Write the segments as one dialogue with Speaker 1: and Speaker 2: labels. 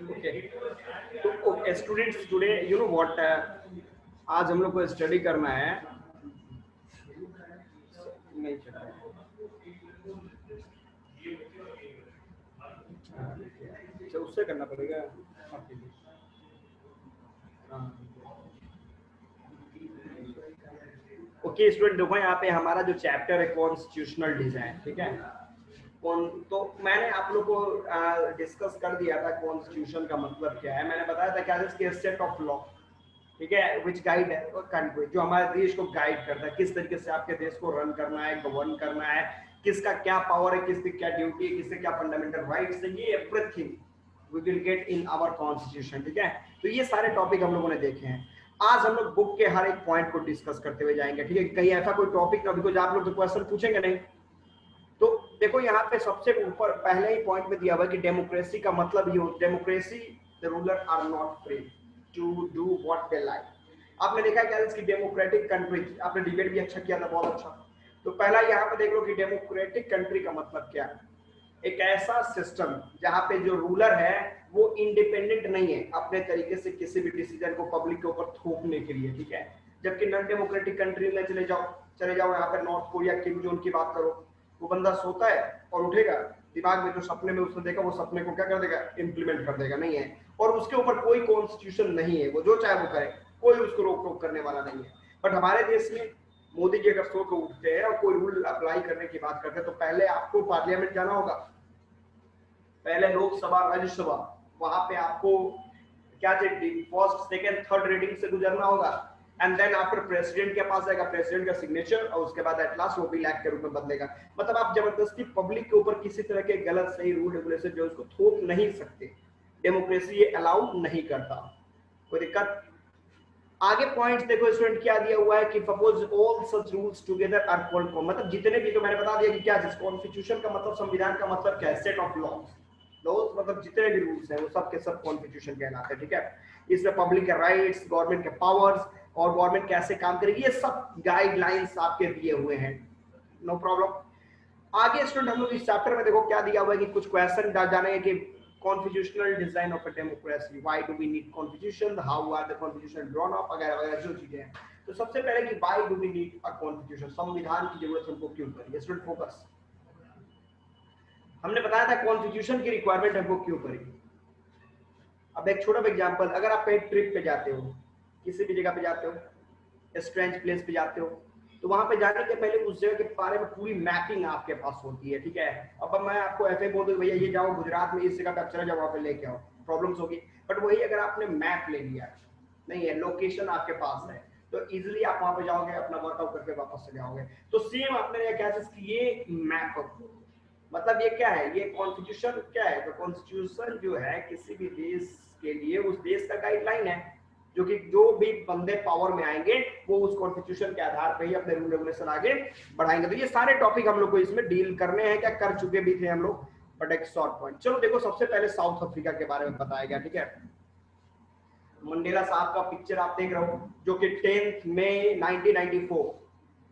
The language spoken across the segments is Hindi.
Speaker 1: ओके, तो students today you know what, आज हम लोग को स्टडी करना है। नहीं चल रहा है। अच्छा, उससे करना पड़ेगा आपके लिए। ओके स्टूडेंट, देखो यहाँ पे हमारा जो चैप्टर है कॉन्स्टिट्यूशनल डिजाइन, ठीक है। कौन तो मैंने आप लोग को डिस्कस कर दिया था कॉन्स्टिट्यूशन का मतलब क्या है। मैंने बताया था क्या इसके सेट ऑफ लॉ, ठीक है, विच गाइड है कंट्री, जो हमारे देश को गाइड करता है, किस तरीके से आपके देश को रन करना है, गवर्न करना है, किसका क्या पावर है, किसकी क्या ड्यूटी है, किसके क्या फंडामेंटल राइट्स है, ये everything we will get in our constitution, ठीक है। तो ये सारे टॉपिक हम लोगों ने देखे हैं। आज हम लोग बुक के हर एक पॉइंट को डिस्कस करते हुए जाएंगे, ठीक है। कहीं ऐसा कोई टॉपिक ना, बिकॉज आप लोग तो क्वेश्चन पूछेंगे नहीं। तो देखो यहाँ पे सबसे ऊपर पहले ही पॉइंट में दिया हुआ है कि डेमोक्रेसी का मतलब ये हो, democracy the ruler are not free to do what they like. आपने देखा क्या इसकी डेमोक्रेटिक कंट्री, आपने डिबेट भी अच्छा किया था, बहुत अच्छा। तो पहला यहाँ पे देख लो कि डेमोक्रेटिक कंट्री का मतलब क्या है। एक ऐसा सिस्टम जहाँ पे जो रूलर है वो इंडिपेंडेंट नहीं है अपने तरीके से किसी भी डिसीजन को पब्लिक के ऊपर थोपने के लिए, ठीक है। जबकि नॉन डेमोक्रेटिक कंट्री में चले जाओ यहाँ पे नॉर्थ कोरिया किम जोन की बात करो, वो बंदा सोता है और उठेगा, दिमाग में जो सपने में उसने देखा वो सपने को क्या कर देगा, इंप्लीमेंट कर देगा, नहीं है। और उसके ऊपर कोई कॉन्स्टिट्यूशन नहीं है, वो जो चाहे वो करे, कोई उसको रोक टोक करने वाला नहीं है। बट हमारे देश में मोदी जी अगर सो के उठते हैं और कोई रूल अप्लाई करने की बात करते हैं तो पहले आपको पार्लियामेंट जाना होगा, पहले लोकसभा राज्यसभा, वहां पे आपको क्या चाहिए, फर्स्ट सेकंड थर्ड रीडिंग से गुजरना होगा, एंड देन आफ्टर प्रेसिडेंट के पास आएगा, प्रेसिडेंट का सिग्नेचर, और उसके बाद एट लास्ट वो बिल एक्ट के रूप में बदलेगा। मतलब आप जबरदस्ती पब्लिक के ऊपर किसी तरह के गलत सही रूल रेगुलेशन जो उसको थोप नहीं सकते, डेमोक्रेसी ये अलाउ नहीं करता। कोई दिक्कत? आगे पॉइंट्स देखो स्टूडेंट क्या दिया हुआ है कि suppose all such rules together are called, मतलब जितने भी, तो मैंने बता दिया कि क्या चीज, कॉन्स्टिट्यूशन का मतलब, संविधान का मतलब क्या है, सेट ऑफ लॉज। लॉज मतलब जितने भी रूल्स हैं वो सब के सब कॉन्स्टिट्यूशन कहलाते हैं, ठीक है। इसमें पब्लिक के राइट्स, गवर्नमेंट के पावर्स और गवर्नमेंट कैसे काम करेगी, ये सब गाइडलाइंस आपके दिए हुए हैं, नो प्रॉब्लम। आगे स्टूडेंट हम लोग इस चैप्टर में देखो क्या दिया हुआ है कि कुछ क्वेश्चन जानेंगे कि constitutional design of a democracy, why do we need constitution, how are the constitution drawn up, वगैरह वगैरह जो चीजें हैं। तो सबसे पहले कि why do we need a constitution, संविधान की जरूरत हमको क्यों पड़ी, स्टूडेंट फोकस। हमने बताया था कॉन्स्टिट्यूशन की रिक्वायरमेंट हमको क्यों पड़ी। अब एक छोटा एग्जांपल, अगर आप कहीं ट्रिप पे जाते हो, किसी भी जगह पे जाते हो, स्ट्रेंज प्लेस पे जाते हो, तो वहां पे जाने के पहले उस जगह के बारे में पूरी मैपिंग आपके पास होती है, ठीक है। अब मैं आपको ऐसे बोल दूं भैया ये जाओ गुजरात में इस जगह पे, चले जाओ वहां पे लेके आओ, प्रॉब्लम्स होगी। बट वही अगर आपने मैप ले लिया, नहीं है, लोकेशन आपके पास है, तो इजिली आप वहां पे जाओगे, अपना वर्कआउट करके वापस चले आओगे। तो सेम आपने क्या चीज की, ये मैप, मतलब ये क्या है, ये कॉन्स्टिट्यूशन क्या है, तो कॉन्स्टिट्यूशन जो है किसी भी देश के लिए उस देश का गाइडलाइन है, जो कि जो भी बंदे पावर में आएंगे वो उस कॉन्स्टिट्यूशन के आधार पर ही अपने रूल रेगुलेशन आगे बढ़ाएंगे। तो ये सारे टॉपिक हम लोग को इसमें डील करने हैं, क्या कर चुके भी थे हम लोग, बट एक शॉर्ट पॉइंट। चलो देखो सबसे पहले साउथ अफ्रीका के बारे में बताया गया, ठीक है। मंडेला साहब का पिक्चर आप देख रहे हो, जो कि 10 मई 1994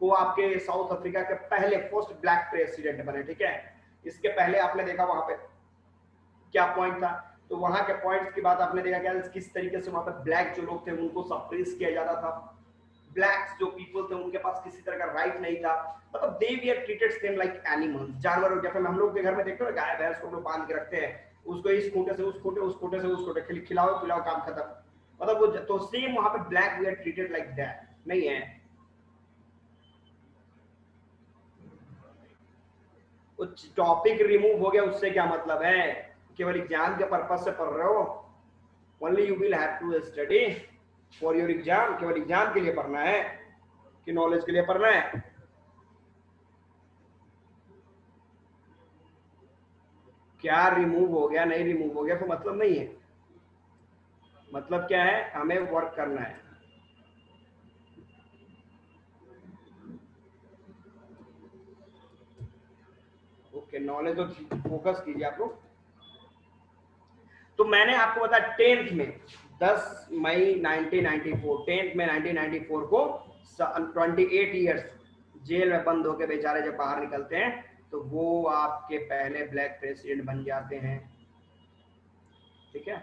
Speaker 1: को आपके साउथ अफ्रीका के पहले फर्स्ट ब्लैक प्रेसिडेंट बने, ठीक है। इसके पहले आपने देखा वहां पे क्या पॉइंट था, तो वहां के पॉइंट्स की बात आपने देखा क्या, किस तरीके से वहां पे ब्लैक जो लोग थे उनको सप्रेस किया जाता था, ब्लैक्स जो पीपल थे उनके पास किसी तरह का राइट नहीं था, मतलब they were treated same like animals, जानवर। जैसे हम लोग के घर में देखते हो ना, गाय भैंस को लोग बांध के रखते हैं, उसको इस खूंटे से उस खूंटे, उस खूंटे से उस खूंटे, खिलाओ पिलाओ काम खत्म, मतलब वो तो सेम वहां पे black we are treated like that, नहीं है। कुछ टॉपिक रिमूव हो गया उससे क्या मतलब है, केवल एग्जाम के पर्पज से पढ़ रहे हो, only you will have to study for your exam, केवल एग्जाम के लिए पढ़ना है कि नॉलेज के लिए पढ़ना है। क्या रिमूव हो गया, नहीं रिमूव हो गया तो मतलब नहीं है, मतलब क्या है, हमें वर्क करना है। ओके, नॉलेज तो फोकस कीजिए आप लोग। तो मैंने आपको बताया 10th में 10 मई 1994, 10th में 1994 को 28 ईयर्स जेल में बंद होकर बेचारे जब बाहर निकलते हैं तो वो आपके पहले ब्लैक प्रेसिडेंट बन जाते हैं, ठीक है।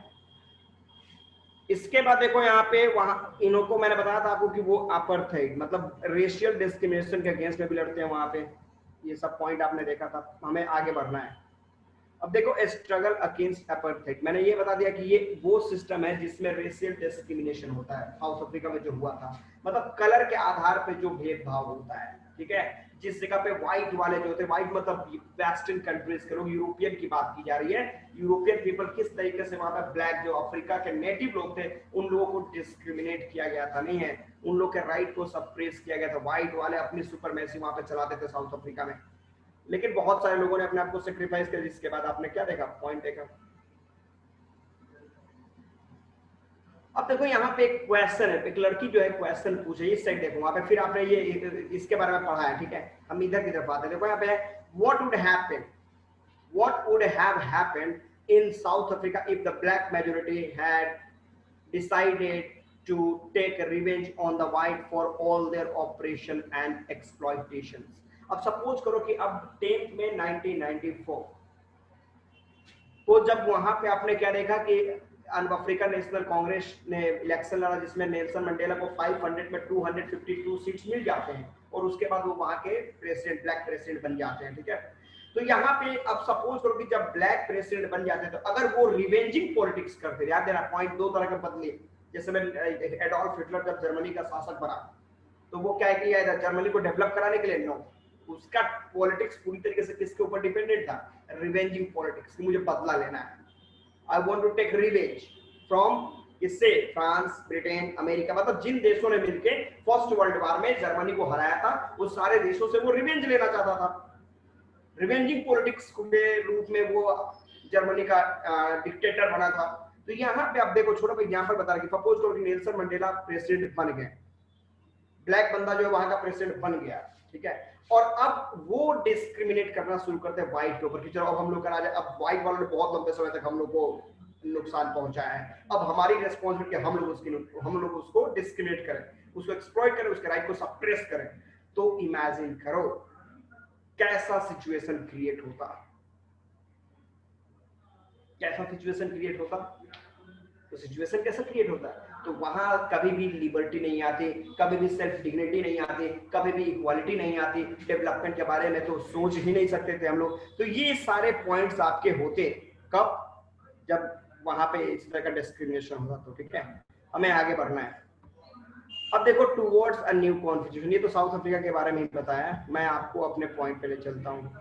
Speaker 1: इसके बाद देखो यहाँ पे वहां इन्हों को मैंने बताया था आपको कि वो अपार्थाइड मतलब रेशियल डिस्क्रिमिनेशन के अगेंस्ट में भी लड़ते हैं वहां पे। ये सब पॉइंट आपने देखा था। हमें आगे बढ़ना है। अब देखो स्ट्रगल अगेंस्ट अपार्थाइड, मैंने ये बता दिया कि ये वो सिस्टम है जिसमें रेशियल डिस्क्रिमिनेशन होता है। साउथ अफ्रीका में जो हुआ था, मतलब कलर के आधार पे जो भेदभाव होता है, ठीक है। जिस जगह पे व्हाइट वाले जो होते हैं, व्हाइट मतलब वेस्टर्न कंट्रीज के लोग, यूरोपियन की बात की जा रही है, यूरोपियन पीपल किस तरीके से वहां पे ब्लैक जो अफ्रीका के नेटिव लोग थे उन लोगों को डिस्क्रिमिनेट किया गया था, नहीं है, उन लोग के राइट को सप्रेस किया गया था। व्हाइट वाले अपनी सुपरमेसी वहां पे चलाते थे साउथ अफ्रीका में, लेकिन बहुत सारे लोगों ने अपने आप को सेक्रीफाइस किया, जिसके बाद आपने क्या देखा, पॉइंट देखा। अब देखो यहाँ पे एक क्वेश्चन है, एक लड़की जो है क्वेश्चन पूछे, इस साइड देखो वहां पे, फिर आपने ये इसके बारे में पढ़ा है, ठीक है। हम इधर की तरफ आते हैं। देखो यहाँ पे what would have happened in South Africa if the black majority had decided to take revenge on the white for all their oppression and exploitations। अब सपोज करो कि अब 10th में 1994 तो जब वहां पे आपने क्या देखा कि अफ्रीकन नेशनल कांग्रेस ने इलेक्शन लड़ा जिसमें नेल्सन मंडेला को 500 में 252 सीट्स मिल जाते हैं और उसके बाद वो वहां के प्रेसिडेंट, ब्लैक प्रेसिडेंट बन जाते हैं, ठीक है। तो यहाँ पे अब सपोज करो कि जब ब्लैक प्रेसिडेंट बन जाते हैं तो अगर वो रिवेंजिंग पॉलिटिक्स करते, याद देना पॉइंट दो तरह के बदले, जैसे में एडोल्फ हिटलर जब जर्मनी का शासक बना तो वो क्या किया था, जर्मनी को डेवलप कराने के लिए, नो, उसका पॉलिटिक्स पूरी तरीके से किसके ऊपर डिपेंडेंट था, रिवेंजिंग पॉलिटिक्स, मुझे बदला लेना है, I want to take revenge from किससे, फ्रांस, ब्रिटेन, अमेरिका, मतलब जिन देशों ने मिलकर फर्स्ट वर्ल्ड वॉर में जर्मनी को हराया था वो सारे देशों से वो रिवेंज लेना चाहता था। रिवेंजिंग पॉलिटिक्स के रूप में वो जर्मनी का डिक्टेटर बना था। तो यहाँ पे आप देखो छोटा सा एग्जांपल बता रहा कि सपोज करो कि नेल्सन मंडेला प्रेसिडेंट बन गए, ब्लैक बंदा जो है वहां का प्रेसिडेंट बन गया, ठीक है, और अब वो डिस्क्रिमिनेट करना शुरू करते हैं व्हाइट के ऊपर कि चलो अब हम लोग का राजा, अब व्हाइट वालों ने बहुत लंबे समय तक हम लोग को नुकसान पहुंचाया है, अब हमारी रिस्पॉन्सिबिलिटी हम लोग उसको डिस्क्रिमिनेट करें, उसको एक्सप्लॉइट करें, उसके राइट को सप्रेस करें। तो इमेजिन करो कैसा सिचुएशन क्रिएट होता, कैसा सिचुएशन क्रिएट होता। तो सिचुएशन कैसा क्रिएट होता है, तो वहां कभी भी लिबर्टी नहीं आती, कभी भी सेल्फ डिग्निटी नहीं आती, कभी भी इक्वालिटी नहीं आती, डेवलपमेंट के बारे में तो सोच ही नहीं सकते थे हम लोग। तो ये सारे पॉइंट्स आपके होते कब, जब वहां पे इस तरह का डिस्क्रिमिनेशन होगा। तो ठीक है, हमें आगे बढ़ना है। अब देखो टूवर्ड्स अ न्यू कॉन्स्टिट्यूशन, ये तो साउथ अफ्रीका के बारे में ही बताया, मैं आपको अपने पॉइंट पे ले चलता हूँ।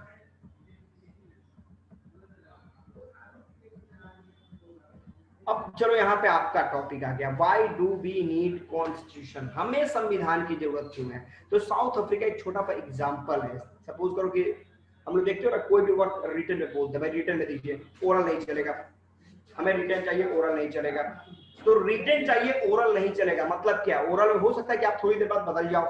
Speaker 1: अब चलो यहाँ पे आपका टॉपिक आ गया, why do we need constitution, हमें संविधान की जरूरत क्यों है। तो साउथ अफ्रीका एक छोटा सा एग्जांपल है। सपोज करो कि हम लोग देखते हो ना, कोई भी वर्ड रिटन में बोलते हैं, भाई रिटन में दीजिए, ओरल नहीं चलेगा, हमें रिटन चाहिए, ओरल नहीं चलेगा। तो रिटन चाहिए, ओरल नहीं चलेगा, मतलब क्या, ओरल में हो सकता है कि आप थोड़ी देर बाद बदल जाओ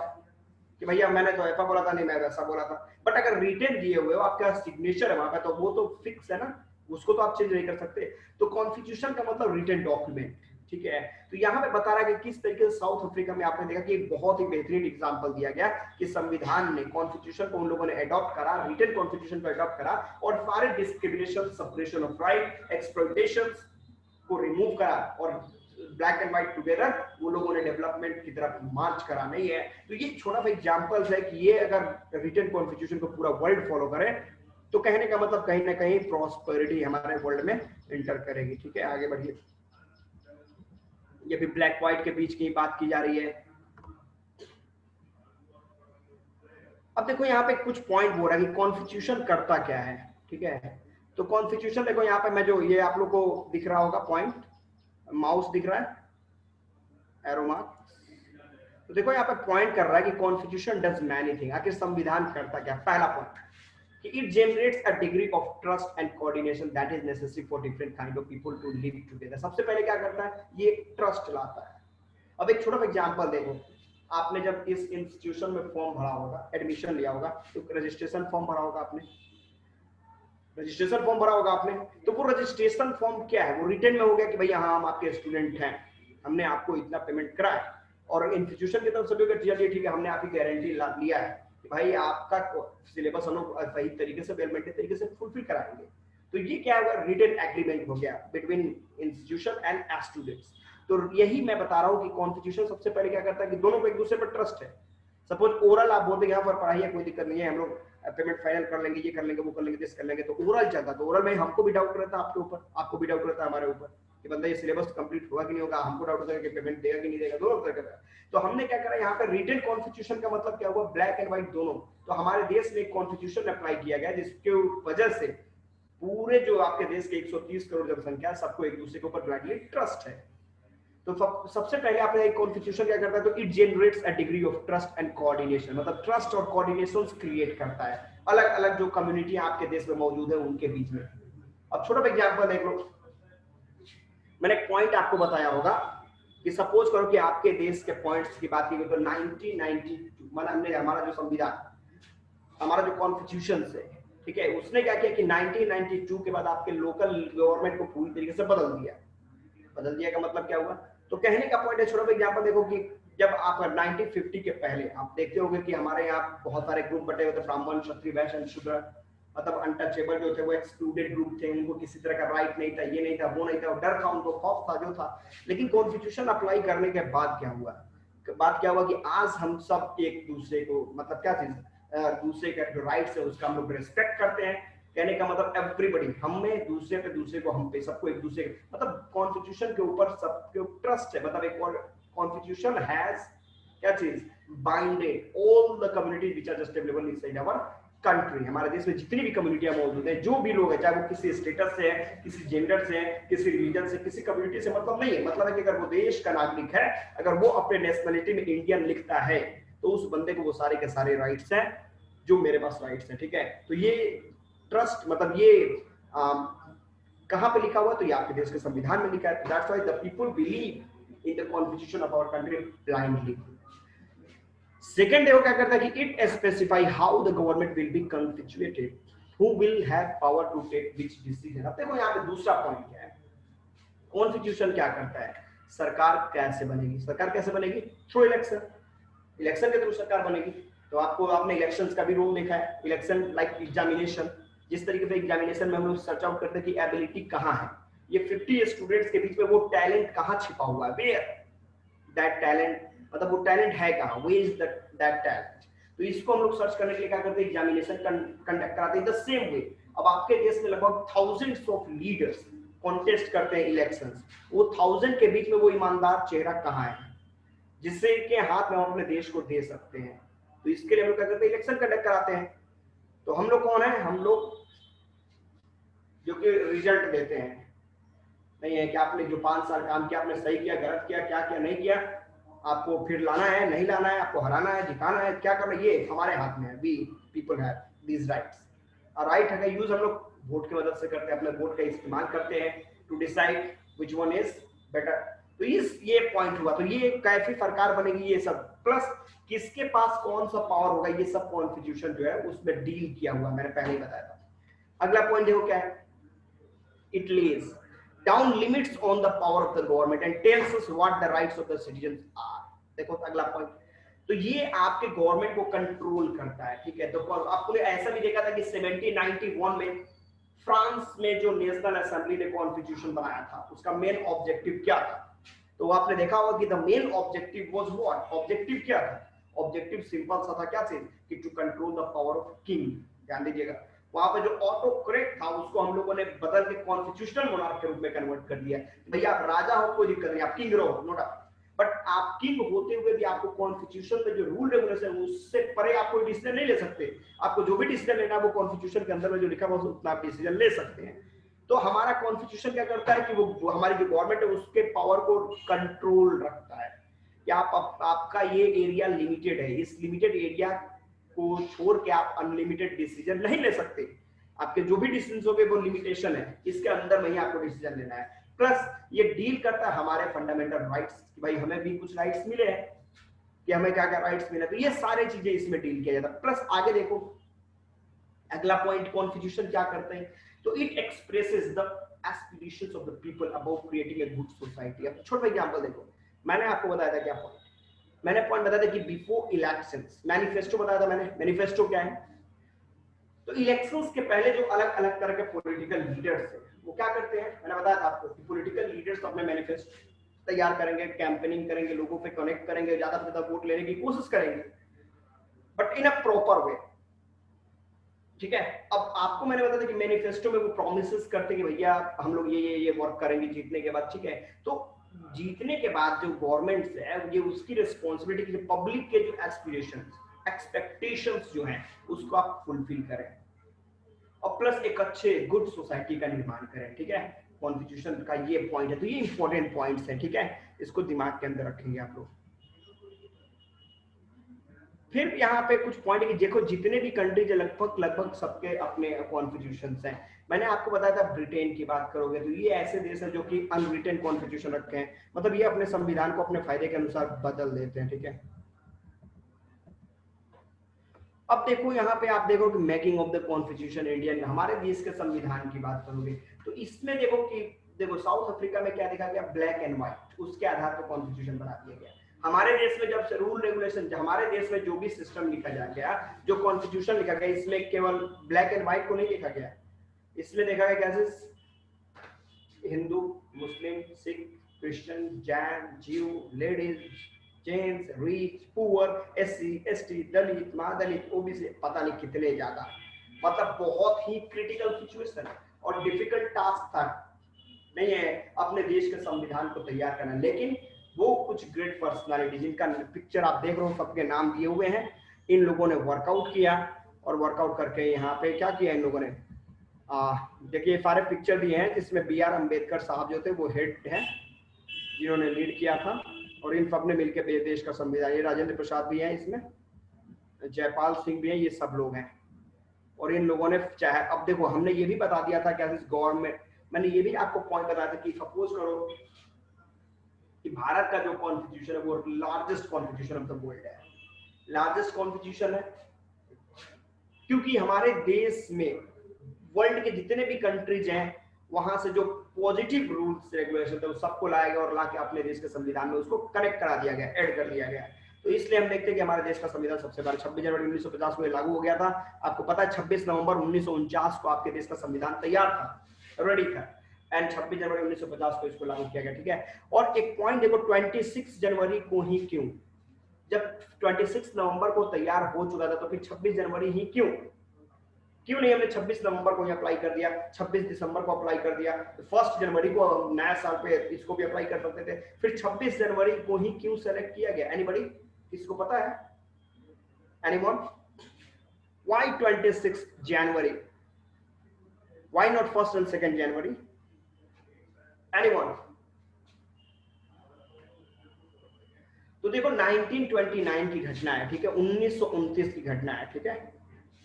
Speaker 1: कि भैया मैंने तो ऐसा बोला था, नहीं मैं वैसा बोला था, बट अगर रिटन दिए हुए हो, आपका सिग्नेचर है वहां पे, तो वो तो फिक्स है ना, उसको तो आप चेंज नहीं कर सकते। तो कॉन्स्टिट्यूशन का मतलब रिटन डॉक्यूमेंट, ठीक है। तो यहाँ पे बता रहा है कि किस तरीके से साउथ अफ्रीका में आपने देखा कि एक बहुत ही बेहतरीन एग्जांपल दिया गया कि संविधान ने, कॉन्स्टिट्यूशन को उन लोगों ने अडॉप्ट करा, रिटन कॉन्स्टिट्यूशन को अडॉप्ट करा और सारे discrimination, suppression of right, exploitation को रिमूव करा और ब्लैक एंड व्हाइट टुगेदर वो लोगों ने डेवलपमेंट की तरफ मार्च करा, नहीं है। तो ये छोटा सा एग्जांपल है कि ये अगर रिटन कॉन्स्टिट्यूशन को पूरा वर्ल्ड फॉलो करे तो कहने का मतलब कहीं ना कहीं प्रॉस्पेरिटी हमारे वर्ल्ड में एंटर करेगी, ठीक है। आगे बढ़िए, ये भी ब्लैक व्हाइट के बीच की बात की जा रही है। अब देखो यहाँ पे कुछ पॉइंट बोल रहा है कि कॉन्स्टिट्यूशन करता क्या है, ठीक है। तो कॉन्स्टिट्यूशन देखो यहाँ पे, मैं जो ये आप लोग को दिख रहा होगा पॉइंट, माउस दिख रहा है, एरो मार्क, तो देखो यहाँ पे पॉइंट कर रहा है कि कॉन्स्टिट्यूशन डज मैनी थिंग, आखिर संविधान करता क्या। पहला पॉइंट कि it generates a degree of trust and coordination that is necessary for different kind of people to live together. सबसे पहले क्या करता है, ये ट्रस्ट लाता है। अब एक छोटा सा एग्जांपल देखो, आपने जब इस इंस्टीट्यूशन में फॉर्म भरा होगा, एडमिशन लिया होगा, तो रजिस्ट्रेशन फॉर्म भरा होगा आपने, रजिस्ट्रेशन फॉर्म भरा होगा आपने, तो वो रजिस्ट्रेशन फॉर्म क्या है, वो रिटर्न में हो गया कि भैया हाँ हम आपके स्टूडेंट हैं, हमने आपको इतना पेमेंट करा है, और इंस्टीट्यूशन की तरफ से भी चलिए ठीक है, हमने आपकी गारंटी लिया है कि भाई आपका सिलेबस हम लोग सही तरीके से, वेल मेंटेन तरीके से फुलफिल कराएंगे। तो ये क्या है, रिटन एग्रीमेंट हो गया बिटवीन इंस्टीट्यूशन एंड स्टूडेंट्स। तो यही मैं बता रहा हूँ कि कॉन्स्टिट्यूशन सबसे पहले क्या करता है कि दोनों को एक दूसरे पर ट्रस्ट है। सपोज ओरल आप बोलते हैं यहाँ पर पढ़ाई है, कोई दिक्कत नहीं है, हम लोग पेमेंट फाइनल कर लेंगे, ये कर लेंगे, वो कर लेंगे, दिस कर लेंगे, तो ओरल चलता, तो ओरल में हमको भी डाउट रहता है आपके ऊपर, आपको भी डाउट रहता है हमारे ऊपर कि बंदा ये सिलेबस कंप्लीट होगा कि नहीं होगा, हमको डाउट होता है कि पेमेंट देगा कि नहीं देगा, दोनों तरह का। तो हमने क्या करा यहाँ पर रिटन कॉन्स्टिट्यूशन का मतलब क्या हुआ, ब्लैक एंड व्हाइट दोनों। तो हमारे देश में एक कॉन्स्टिट्यूशन अप्लाई किया गया जिसके वजह से पूरे जो आपके देश के 130 करोड़ जनसंख्या सबको एक दूसरे के ऊपर ब्लाइंडली ट्रस्ट है। तो सबसे पहले आपने एक कॉन्स्टिट्यूशन क्या करता है, तो it generates a degree of trust and coordination, मतलब ट्रस्ट और कोऑर्डिनेशन क्रिएट करता है अलग अलग जो कम्युनिटी आपके देश में मौजूद है उनके बीच में। अब छोटा एग्जांपल देख लो, मैंने एक पॉइंट आपको बताया होगा कि सपोज करो कि आपके देश के पॉइंट्स की बात की तो 1992 मतलब हमने हमारा जो संविधान, हमारा जो कॉन्स्टिट्यूशन है, ठीक है, उसने क्या किया कि 1992 के बाद आपके लोकल गवर्नमेंट को पूरी तरीके से बदल दिया। बदल दिया का मतलब क्या हुआ, तो कहने का पॉइंट है, छोटा सा एग्जांपल देखो कि जब आप 1950 के पहले आप देखते होंगे कि हमारे यहाँ बहुत सारे ग्रुप बटे हुए थे, ब्राह्मण, क्षत्रिय, वैश्य एंड शूद्र, मतलब अनटचेबल जो थे वो एक्सक्लूडेड ग्रुप थे, उनको किसी तरह का राइट नहीं था, ये नहीं था, वो नहीं था, डर था उनको, खौफ था, जो था। लेकिन कॉन्स्टिट्यूशन अप्लाई करने के बाद क्या हुआ, कि आज हम सब एक दूसरे को, मतलब क्या चीज, दूसरे का जो राइट्स है उसका हम लोग रिस्पेक्ट करते हैं। कहने का मतलब एवरीबॉडी, हमें दूसरे पे, दूसरे को हम पे, सबको एक दूसरे, मतलब कॉन्स्टिट्यूशन के ऊपर सबके ट्रस्ट है। मतलब एक कॉन्स्टिट्यूशन हैज क्या चीज, binded all the communities which are just available inside our country. हमारे देश में जितनी भी कम्युनिटियां मौजूद हैं, जो भी लोग हैं, चाहे वो किसी स्टेटस से है, किसी जेंडर से है, किसी रिलीजन से, किसी कम्युनिटी से मतलब नहीं है। मतलब है कि अगर वो देश का नागरिक है, अगर वो अपने नेशनलिटी में इंडियन लिखता है, तो उस बंदे को वो सारे के सारे राइट्स हैं जो मेरे पास राइट्स हैं, ठीक है। तो ये ट्रस्ट, मतलब ये कहां पे लिखा हुआ, तो ये आपके देश के संविधान में लिखा है। That's why the people believe in the constitution of our country blindly. Second देखो क्या करता है कि it specify how the government will be constituted, who will have power to take which decision. अब देखो यहाँ पे दूसरा पॉइंट क्या है, कॉन्स्टिट्यूशन क्या करता है, सरकार कैसे बनेगी, सरकार कैसे बनेगी, थ्रू इलेक्शन, इलेक्शन के थ्रू सरकार बनेगी। तो आपने इलेक्शंस का भी रोल देखा है, इलेक्शन लाइक एग्जामिनेशन, जिस तरीके से एग्जामिनेशन में हम लोग सर्च आउट करते हैं कि एबिलिटी कहाँ है, ये 50 स्टूडेंट्स के बीच में वो टैलेंट कहाँ छिपा हुआ है, वेयर दैट टैलेंट, मतलब वो टैलेंट है कहाँ, वे इज दैट टैलेंट। तो इसको हम लोग सर्च करने के लिए क्या करते हैं, एग्जामिनेशन कंडक्ट कराते हैं। द सेम वे अब आपके देश में लगभग थाउजेंड्स ऑफ लीडर्स कॉन्टेस्ट करते हैं इलेक्शंस, वो 1000 के बीच में वो ईमानदार चेहरा कहाँ है जिससे के हाथ में हम अपने देश को दे सकते हैं। तो इसके लिए हम लोग क्या करते हैं, इलेक्शन कंडक्ट कराते हैं। तो हम लोग कौन है, हम लोग जो कि रिजल्ट देते हैं, नहीं है कि आपने जो 5 साल काम किया, आपने सही किया, गलत किया, क्या किया, नहीं किया, आपको फिर लाना है, नहीं लाना है, आपको हराना है, जिताना है, क्या करना है, ये हमारे हाथ में है। We people have these rights. और राइट का यूज हम लोग वोट की मदद से करते हैं, अपने वोट का इस्तेमाल करते हैं to decide which one is better. तो ये पॉइंट हुआ, तो ये कैसी सरकार बनेगी, ये सब प्लस किसके पास कौन सा पावर होगा, ये सब कॉन्स्टिट्यूशन जो है उसमें डील किया हुआ, मैंने पहले ही बताया था। अगला पॉइंट देखो क्या है, it lays down limits on the power of the government and tells us what the rights of the citizens are। देखो अगला पॉइंट, तो ये आपके गवर्नमेंट को कंट्रोल करता है, ठीक है। तो आपको ऐसा भी देखा था कि 1791 में फ्रांस में जो नेशनल असेंबली ने कॉन्स्टिट्यूशन बनाया था, उसका मेन ऑब्जेक्टिव क्या था, तो आपने देखा होगा कि the main objective was what, objective क्या था, ऑब्जेक्टिव सिंपल सा था, क्या चीज, कि to control the power of king. ध्यान दीजिएगा, वहां पे जो ऑटोक्रेट था उसको हम लोगों ने बदल के कॉन्स्टिट्यूशनल मोनार्क के रूप में कन्वर्ट कर दिया। भैया आप राजा हो कोई दिक्कत नहीं, आप किंग रहो, नो डाउट, बट आप किंग होते हुए भी आपको कॉन्स्टिट्यूशन में जो रूल रेगुलेशन है उससे परे आप कोई डिसीजन नहीं ले सकते। आपको जो भी डिसीजन लेना है वो कॉन्स्टिट्यूशन के अंदर में जो लिखा हुआ उतना आप डिसीजन ले सकते हैं। तो हमारा कॉन्स्टिट्यूशन क्या करता है कि वो हमारी जो गवर्नमेंट है उसके पावर को कंट्रोल रखता है कि आपका ये एरिया लिमिटेड है, इस लिमिटेड एरिया को छोड़ के आप अनलिमिटेड डिसीजन नहीं ले सकते, आपके जो भी डिसीजन होंगे वो लिमिटेशन है, इसके अंदर में ही आपको डिसीजन लेना है। प्लस ये डील करता है हमारे फंडामेंटल राइट्स कि भाई हमें भी कुछ राइट्स मिले हैं, कि हमें क्या क्या राइट्स मिले, तो ये सारी चीजें इसमें डील किया जाता है। प्लस आगे देखो अगला पॉइंट, कॉन्स्टिट्यूशन क्या करते हैं, तो it expresses the aspirations of the people about creating a good society. अब छोटा एग्जांपल देखो, मैंने आपको बताया था क्या पॉइंट, मैंने पॉइंट बताया था कि बिफोर इलेक्शंस मैनिफेस्टो बताया था मैंने, मैनिफेस्टो क्या है, तो इलेक्शंस के पहले जो अलग अलग तरह के पॉलिटिकल लीडर्स हैं वो क्या करते हैं, मैंने बताया था आपको कि पॉलिटिकल लीडर्स अपने मैनिफेस्टो तैयार करेंगे, कैंपेनिंग करेंगे, लोगों पे कनेक्ट करेंगे, ज्यादा से ज्यादा वोट लेने की कोशिश करेंगे, but in a proper way. ठीक है, अब आपको मैंने बताया था कि मैनिफेस्टो में वो प्रॉमिसेस करते कि भैया हम लोग ये वर्क करेंगे जीतने के बाद। ठीक है, तो जीतने के बाद जो गवर्नमेंट है ये उसकी रिस्पॉन्सिबिलिटी कि पब्लिक के जो एस्पिरेशंस, एक्सपेक्टेशंस जो हैं उसको आप फुलफिल करें और प्लस एक अच्छे गुड सोसाइटी का निर्माण करें। ठीक है, कॉन्स्टिट्यूशन का ये पॉइंट है, तो ये इंपॉर्टेंट पॉइंट्स हैं। ठीक है, इसको दिमाग के अंदर रखेंगे आप लोग। फिर यहाँ पे कुछ पॉइंट कि देखो जितने भी कंट्रीज है लगभग सबके अपने कॉन्स्टिट्यूशन हैं। मैंने आपको बताया था ब्रिटेन की बात करोगे तो ये ऐसे देश है जो कि अनरिटन कॉन्स्टिट्यूशन रखे हैं, मतलब ये अपने संविधान को अपने फायदे के अनुसार बदल देते हैं। ठीक है, अब देखो यहाँ पे आप देखो कि making of the constitution Indian, हमारे देश के संविधान की बात करोगे तो इसमें देखो कि देखो साउथ अफ्रीका में क्या देखा गया, ब्लैक एंड व्हाइट, उसके आधार पर कॉन्स्टिट्यूशन बना दिया गया। हमारे देश में जब रूल रेगुलेशन, हमारे देश में जो भी सिस्टम लिखा जा गया, जो कॉन्स्टिट्यूशन लिखा गया, इसमें केवल ब्लैक एंड व्हाइट को नहीं लिखा गया, इसमें देखा गया कैसे Hindu, Muslim, Sikh, Christian, Jain, Jew, ladies, gents, rich, poor, SC, ST, Dalit, Mahadalit, OBC, पता नहीं कितने ज्यादा, मतलब बहुत ही क्रिटिकल सिचुएशन और डिफिकल्ट टास्क था नहीं है अपने देश के संविधान को तैयार करना। लेकिन वो कुछ ग्रेट पर्सनालिटी जिनका पिक्चर आप देख रहे हो, सबके नाम दिए हुए हैं, इन लोगों ने वर्कआउट किया और वर्कआउट करके यहाँ पे क्या किया इन लोगों ने, देखिए सारे पिक्चर दिए हैं जिसमें बी आर अम्बेडकर साहब जो थे वो हेड हैं जिन्होंने लीड किया था, और इन सब ने मिलकर देश का संविधान, ये राजेंद्र प्रसाद भी हैं इसमें, जयपाल सिंह भी हैं, ये सब लोग हैं। और इन लोगों ने चाहे, अब देखो हमने ये भी बता दिया था कि गवर्नमेंट, मैंने ये भी आपको पॉइंट बताया था कि सपोज करो कि भारत का जो कॉन्स्टिट्यूशन है वो largest constitution of the world है, लार्जेस्ट कॉन्स्टिट्यूशन है क्योंकि हमारे देश में वर्ल्ड के जितने भी कंट्रीज हैं वहां से जो पॉजिटिव रूल्स रेगुलेशन थे वो सबको लाया गया और लाके अपने देश के संविधान में उसको कनेक्ट करा दिया गया, ऐड कर दिया गया। तो इसलिए हम देखते हैं कि हमारे देश का संविधान सबसे पहले 26 जनवरी 1950 को लागू हो गया था। आपको पता है 26 नवंबर 1949 को आपके देश का संविधान तैयार था, रेडी था, एंड 26 जनवरी 1950 को इसको लागू किया गया। ठीक है, और एक पॉइंट देखो 26 जनवरी को ही क्यों, जब 26 नवंबर को तैयार हो चुका था तो फिर 26 जनवरी ही क्यों नहीं हमने 26 नवंबर को ही अप्लाई कर दिया, 26 दिसंबर को अप्लाई कर दिया, तो 1 जनवरी को नया साल पे इसको भी अप्लाई कर सकते थे, फिर 26 जनवरी को ही क्यों सेलेक्ट किया गया? एनीबॉडी, किसको पता है? Anyone? Why 26 January? Why not 1 and 2 January? Anyone? तो देखो 1929 की घटना है, ठीक है, 1929 की घटना है, ठीक है,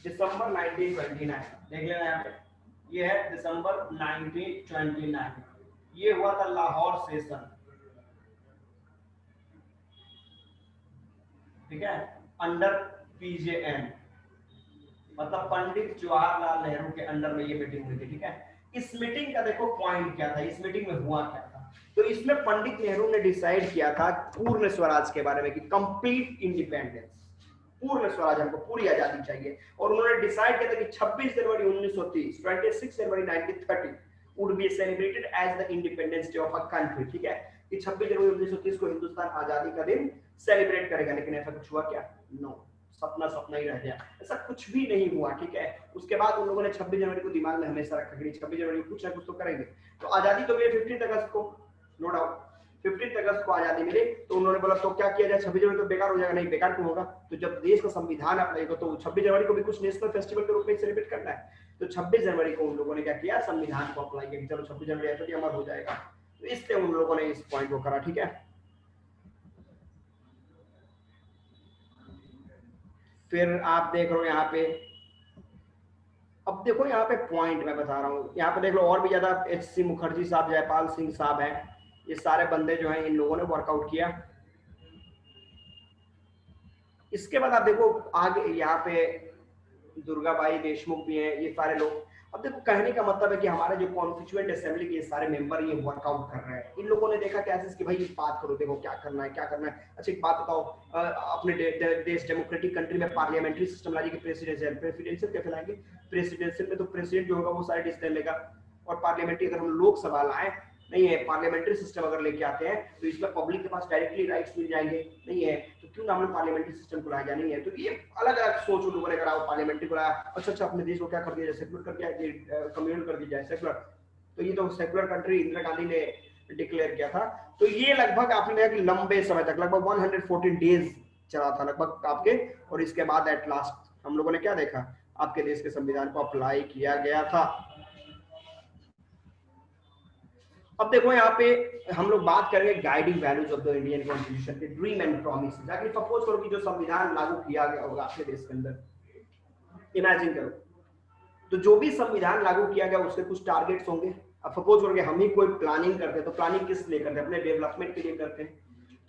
Speaker 1: दिसंबर 1929, देख लेना यहाँ पे, ये है दिसंबर 1929, ये हुआ था लाहौर सेशन, ठीक है, अंडर पीजेएन, मतलब पंडित जवाहरलाल नेहरू के अंडर में ये मीटिंग हुई थी। ठीक है, इस मीटिंग का देखो पॉइंट क्या था, इस मीटिंग में हुआ क्या था, तो इसमें पंडित नेहरू ने डिसाइड किया था पूर्ण स्वराज के बारे में कि कंप्लीट इंडिपेंडेंस, पूर्ण स्वराज, हमको पूरी आजादी चाहिए, और उन्होंने डिसाइड किया था कि 26 जनवरी 1930, 26 जनवरी 1930 would be celebrated as the independence day of a country। ठीक है, कि 26 जनवरी 1930 को हिंदुस्तान आजादी का दिन सेलिब्रेट करेगा, लेकिन ऐसा कुछ हुआ क्या? नो, सपना सपना ही रह गया, ऐसा कुछ भी नहीं हुआ। ठीक है, उसके बाद उन लोगों ने 26 जनवरी को दिमाग में हमेशा रखा कि 26 जनवरी को कुछ ना कुछ तो करेंगे, तो आजादी तो मिली 15 अगस्त को, नो डाउट 15 अगस्त को आजादी मिली, तो उन्होंने बोला तो क्या किया जाए, 26 जनवरी तो बेकार हो जाएगा, नहीं बेकार क्यों होगा, तो जब देश का संविधान अपनाएगा तो 26 जनवरी को भी कुछ नेशनल फेस्टिवल के रूप में सेलिब्रेट करना है, तो 26 जनवरी को उन लोगों ने क्या किया, संविधान को अप्लाई किया, चलो 26 जनवरी ऐसा भी अमर हो जाएगा, तो इसलिए उन लोगों ने इस पॉइंट को करा। ठीक है, फिर आप देख रहे हो यहाँ पे, अब देखो यहाँ पे पॉइंट मैं बता रहा हूँ, यहाँ पे देख लो और भी ज्यादा, एच.सी. मुखर्जी साहब, जयपाल सिंह साहब हैं, ये सारे बंदे जो हैं इन लोगों ने वर्कआउट किया। इसके बाद आप देखो आगे यहाँ पे दुर्गाबाई देशमुख भी हैं, ये सारे लोग। अब देखो कहने का मतलब है कि हमारे जो कॉन्स्टिट्यूएंट असेंबली के सारे मेंबर ये वर्कआउट कर रहे हैं, इन लोगों ने देखा कैसे कि भाई इस बात करो, देखो क्या करना है क्या करना है। अच्छा एक बात बताओ, अपने देश डेमोक्रेटिक कंट्री में पार्लियामेंट्री सिस्टम लाइए कि प्रेसिडेंशियल क्या फैलाएंगे? प्रेसिडेंशियल में तो प्रेसिडेंट जो होगा वो सारे डिसीजन लेगा, और पार्लियामेंट्री अगर हम लोकसभा लाए नहीं है। पार्लियामेंट्री सिस्टम अगर लेके आते हैं तो इसमें पब्लिक के पास डायरेक्टली राइट्स मिल जाएंगे, नहीं है। तो क्यों ना हमने पार्लियामेंट्री सिस्टम को लाया जाए, नहीं है। तो ये अलग अलग सोच उन लोगों ने करा, पार्लियामेंट्री को लाया, अच्छा अपने देश को क्या कर दिया जाए, सेकुलर कर दिया जाए, कम्युनल कर दिया जाए, सेकुलर। तो ये तो सेकुलर कंट्री इंदिरा गांधी ने डिक्लेयर किया था। तो ये लगभग आपने देखा कि लंबे समय तक, लगभग 114 डेज चला था लगभग आपके, और इसके बाद एट लास्ट हम लोगों ने क्या देखा, आपके देश के संविधान को अप्लाई किया गया था। अब देखो यहाँ पे हम लोग बात करेंगे guiding values of the Indian constitution के, ड्रीम एंड प्रॉमिसेस। अगर सपोज करो कि जो संविधान लागू किया गया होगा आपके देश के अंदर, इमेजिन करो, तो जो भी संविधान लागू किया गया उसके कुछ टारगेट्स होंगे। अब सपोज करो कि हम ही कोई प्लानिंग करते हैं, तो प्लानिंग किस लिए करते हैं, अपने डेवलपमेंट के लिए करते हैं।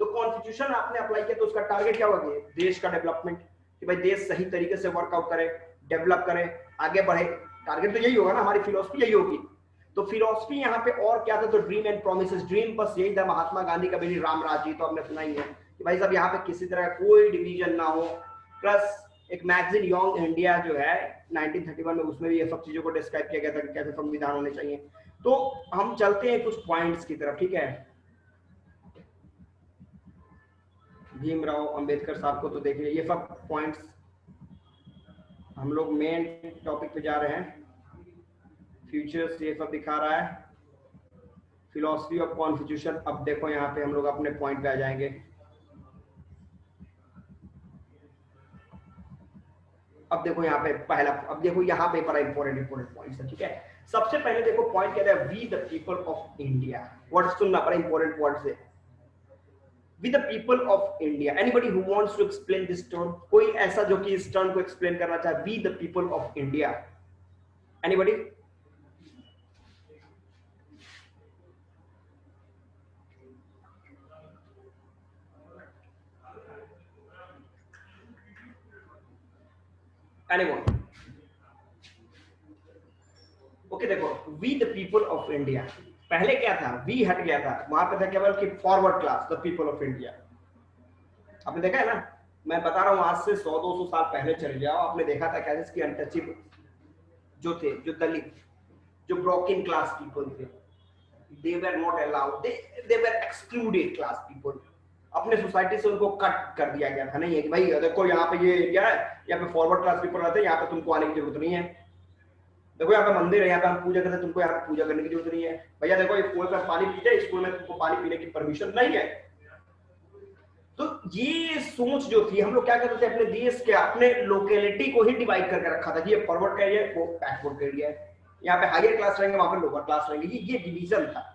Speaker 1: तो कॉन्स्टिट्यूशन आपने अप्लाई किया तो उसका टारगेट क्या होगा, देश का डेवलपमेंट, कि भाई देश सही तरीके से वर्कआउट करे, डेवलप करे, आगे बढ़े। टारगेट तो यही होगा ना, हमारी फिलोसफी यही होगी। तो फिलोसफी यहाँ पे और क्या था, तो ड्रीम एंड प्रोमिसेस। ड्रीम बस यही था महात्मा गांधी का, भी राम राज्य तो आपने सुना ही है कि भाई साहब यहाँ पे किसी तरह कोई डिवीजन ना हो। प्लस एक मैगजीन यंग इंडिया जो है 1931 में, उसमें भी ये सब चीजों को डिस्क्राइब किया गया था कि कैसे संविधान होने चाहिए। तो हम चलते हैं कुछ पॉइंट्स की तरफ, ठीक है। भीमराव अंबेडकर साहब को तो देखिए, ये सब पॉइंट्स हम लोग मेन टॉपिक पे जा रहे हैं। फ्यूचर्स ये सब दिखा रहा है, फिलोसफी ऑफ कॉन्स्टिट्यूशन। अब देखो यहाँ पे हम लोग अपने पॉइंट पे आ जाएंगे। अब देखो यहाँ पे पहला, अब देखो यहाँ पे बड़ा इंपॉर्टेंट पॉइंट्स है, ठीक है। सबसे पहले देखो पॉइंट कहता है we the people of India. Word सुनना, बड़ा इंपॉर्टेंट वर्ड है, we the people of India. Anybody who wants to explain this term, कोई ऐसा जो कि इस टर्म को एक्सप्लेन करना चाहे, we the people of India, anybody? Anyone? Okay, देखो we the people of India, पहले क्या था, वी हट गया था, वहां पे था केवल कि forward class, the people of India. आपने देखा है ना, मैं बता रहा हूं आज से 100-200 साल पहले चले जाओ, आपने देखा था क्या, जिसकी अनटचेबल जो थे, जो दलित, जो ब्रोकन क्लास पीपल थे, they were not allowed, they were excluded class people, अपने सोसाइटी से उनको कट कर दिया गया था। नहीं है कि भाई देखो यहाँ पे ये एरिया है, यहाँ पे फॉरवर्ड क्लास पीपल रहते हैं, यहाँ पे तुमको आने की जरूरत नहीं है। देखो यहाँ पे मंदिर है, यहाँ पे हम पूजा करते हैं, तुमको यहाँ पे पूजा करने की जरूरत नहीं है। भैया देखो ये कुएं पे पानी पीते हैं, स्कूल में तुमको पानी पीने की परमिशन नहीं है। तो ये सोच जो थी, हम लोग क्या करते थे, अपने देश के, अपने लोकेलिटी को ही डिवाइड करके रखा था कि ये फॉरवर्ड का एरिया है, वो बैकवर्ड का एरिया है, यहाँ पे हायर क्लास रहेंगे, वहां पे लोअर क्लास रहेंगे, ये डिवीजन था।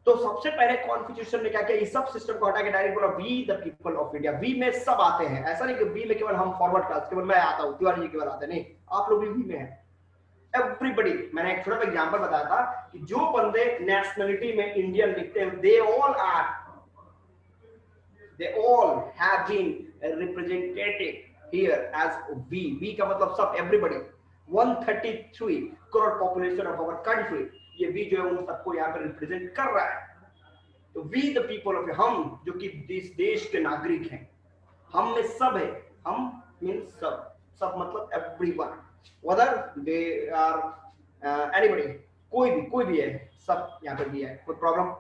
Speaker 1: तो सबसे पहले कॉन्स्टिट्यूशन ने क्या किया, इस सब सिस्टम को हटा के डायरेक्ट बोला we the people of India. We में सब आते हैं, ऐसा नहीं कि वी में केवल हम फॉरवर्ड क्लास, केवल मैं आता हूं, तिवारी जी केवल आते हैं, नहीं, आप लोग भी वी में हैं, एवरीबॉडी। मैंने एक छोटा सा एग्जांपल बताया था कि जो बंदे नेशनलिटी में इंडियन लिखते हैं, they all have been represented here as we का मतलब सब, everybody। 133 crore population of our country, ये वी जो है उन सबको यहाँ पे रिप्रेजेंट कर रहा है। तो वी द पीपल ऑफ, हम जो कि इस देश के नागरिक हैं, हम में सब है, हम मीन्स सब, सब मतलब everyone, whether they are anybody, कोई भी है, सब यहाँ पे भी है, कोई प्रॉब्लम।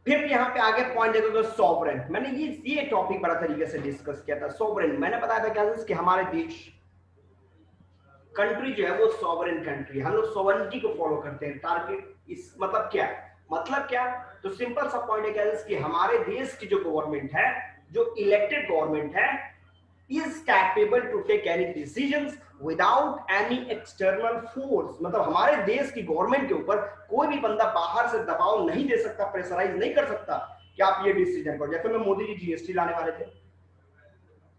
Speaker 1: फिर यहाँ पे आगे पॉइंट देखो, सॉवरेन। मैंने ये टॉपिक बड़ा तरीके से डिस्कस किया था। सॉवरेन मैंने बताया था क्या, कि हमारे देश कंट्री जो है वो सॉवरेन कंट्री, हम लोग सॉवरेनिटी को फॉलो करते हैं। टारगेट इस मतलब क्या, तो सिंपल सा पॉइंट है क्या, कि हमारे देश की जो गवर्नमेंट है, जो इलेक्टेड गवर्नमेंट है, is capable to take any decisions without any external force। मतलब हमारे देश की गवर्नमेंट के ऊपर कोई भी बंदा बाहर से दबाव नहीं दे सकता, प्रेशराइज नहीं कर सकता कि आप ये डिसीजन करो। जैसे में मोदी जी जीएसटी लाने वाले थे,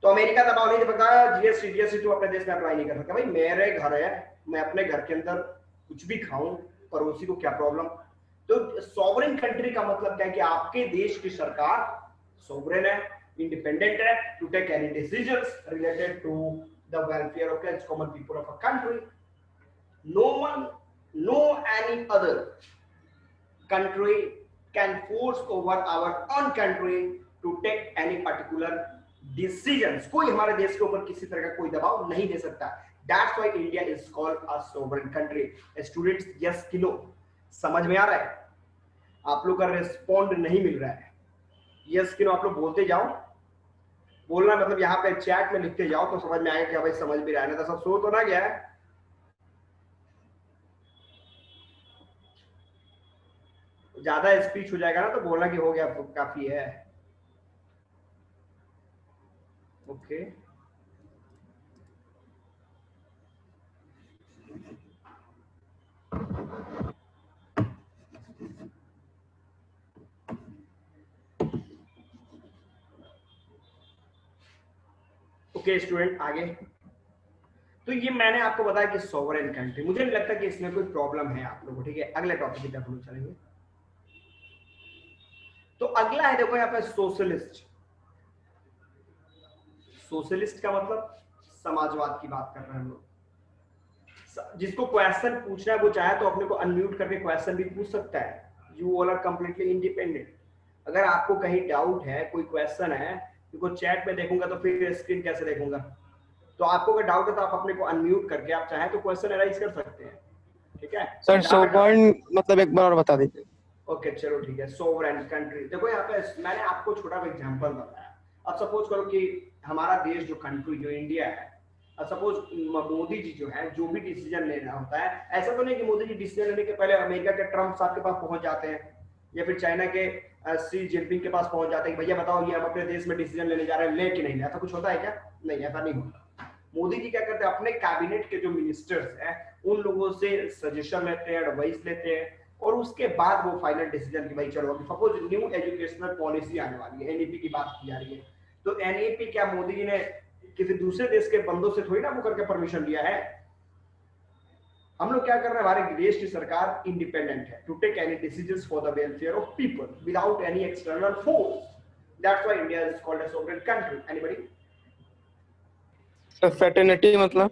Speaker 1: तो अमेरिका दबाव नहीं दे सकता, जीएसटी तो अपने देश में अप्लाई नहीं कर सकता। भाई मेरे घर है, मैं अपने घर के अंदर कुछ भी खाऊं, पड़ोसी को क्या प्रॉब्लम। तो सॉवरेन कंट्री का मतलब क्या है, कि आपके देश की सरकार सॉवरेन है, independent to take any decisions related to the welfare of the common people of a country. No any other country can force over our own country to take any particular decisions। कोई हमारे देश के ऊपर किसी तरह का कोई दबाव नहीं दे सकता। That's why India is called a sovereign country। Students, yes कि no? समझ में आ रहा है? आप लोग का रिस्पॉन्ड नहीं मिल रहा है। यस कि नो आप लोग बोलते जाओ, बोलना मतलब यहाँ पे चैट में लिखते जाओ तो समझ में आएगा कि भाई समझ भी रहा है, ना तो सब सो तो ना गया है। ज्यादा स्पीच हो जाएगा ना तो बोलना कि हो गया तो काफी है। ओके ओके स्टूडेंट आगे। तो ये मैंने आपको बताया कि सॉवरेन कंट्री, मुझे नहीं लगता कि इसमें कोई प्रॉब्लम है आप लोगों को, ठीक है। अगले टॉपिक की तरफ हम चलेंगे। तो अगला है देखो यहाँ पे सोशलिस्ट। सोशलिस्ट का मतलब समाजवाद की बात कर रहे हैं हम लोग। जिसको क्वेश्चन पूछना है वो चाहे तो अपने को अनम्यूट करके क्वेश्चन भी पूछ सकता है। You all are completely independent. अगर आपको कहीं डाउट है, कोई क्वेश्चन है, क्योंकि चैट में देखूंगा तो फिर स्क्रीन कैसे देखूंगा, तो आपको अगर डाउट है तो आप अपने को अनम्यूट करके आप चाहे तो क्वेश्चन एराइज कर सकते हैं, ठीक है।
Speaker 2: सर सोवरेन मतलब एक बार और बता दीजिए।
Speaker 1: ओके चलो ठीक है। सोवरेन कंट्री देखो यहाँ पे मैंने आपको छोटा सा एग्जांपल बताया। अब सपोज करो कि हमारा देश जो कंट्री जो इंडिया है, अब सपोज मोदी जी जो है जो भी डिसीजन लेना होता है, ऐसा तो नहीं कि मोदी जी डिसीजन लेने के पहले अमेरिका के ट्रम्प साहब के पास पहुंच जाते हैं या फिर चाइना के शी जिनपिंग के पास पहुंच जाते हैं कि भैया बताओ ये हम अपने देश में डिसीजन लेने जा रहे हैं, ले कि नहीं ले। ऐसा कुछ होता है क्या? नहीं, ऐसा नहीं होता। मोदी जी क्या करते हैं, अपने कैबिनेट के जो मिनिस्टर्स हैं उन लोगों से सजेशन लेते हैं, एडवाइस लेते हैं, और उसके बाद वो फाइनल डिसीजन कि भाई चलो अभी सपोज न्यू एजुकेशनल पॉलिसी आने वाली है, एनईपी की बात की जा रही है, तो एनईपी क्या मोदी जी ने किसी दूसरे देश के बंदों से थोड़ी ना वो करके परमिशन लिया है। हम लोग क्या कर रहे हैं, हमारे देश की सरकार इंडिपेंडेंट है to take any decisions for the welfare of people without any external force. That's why India is called a sovereign country. Anybody?
Speaker 2: Fraternity मतलब?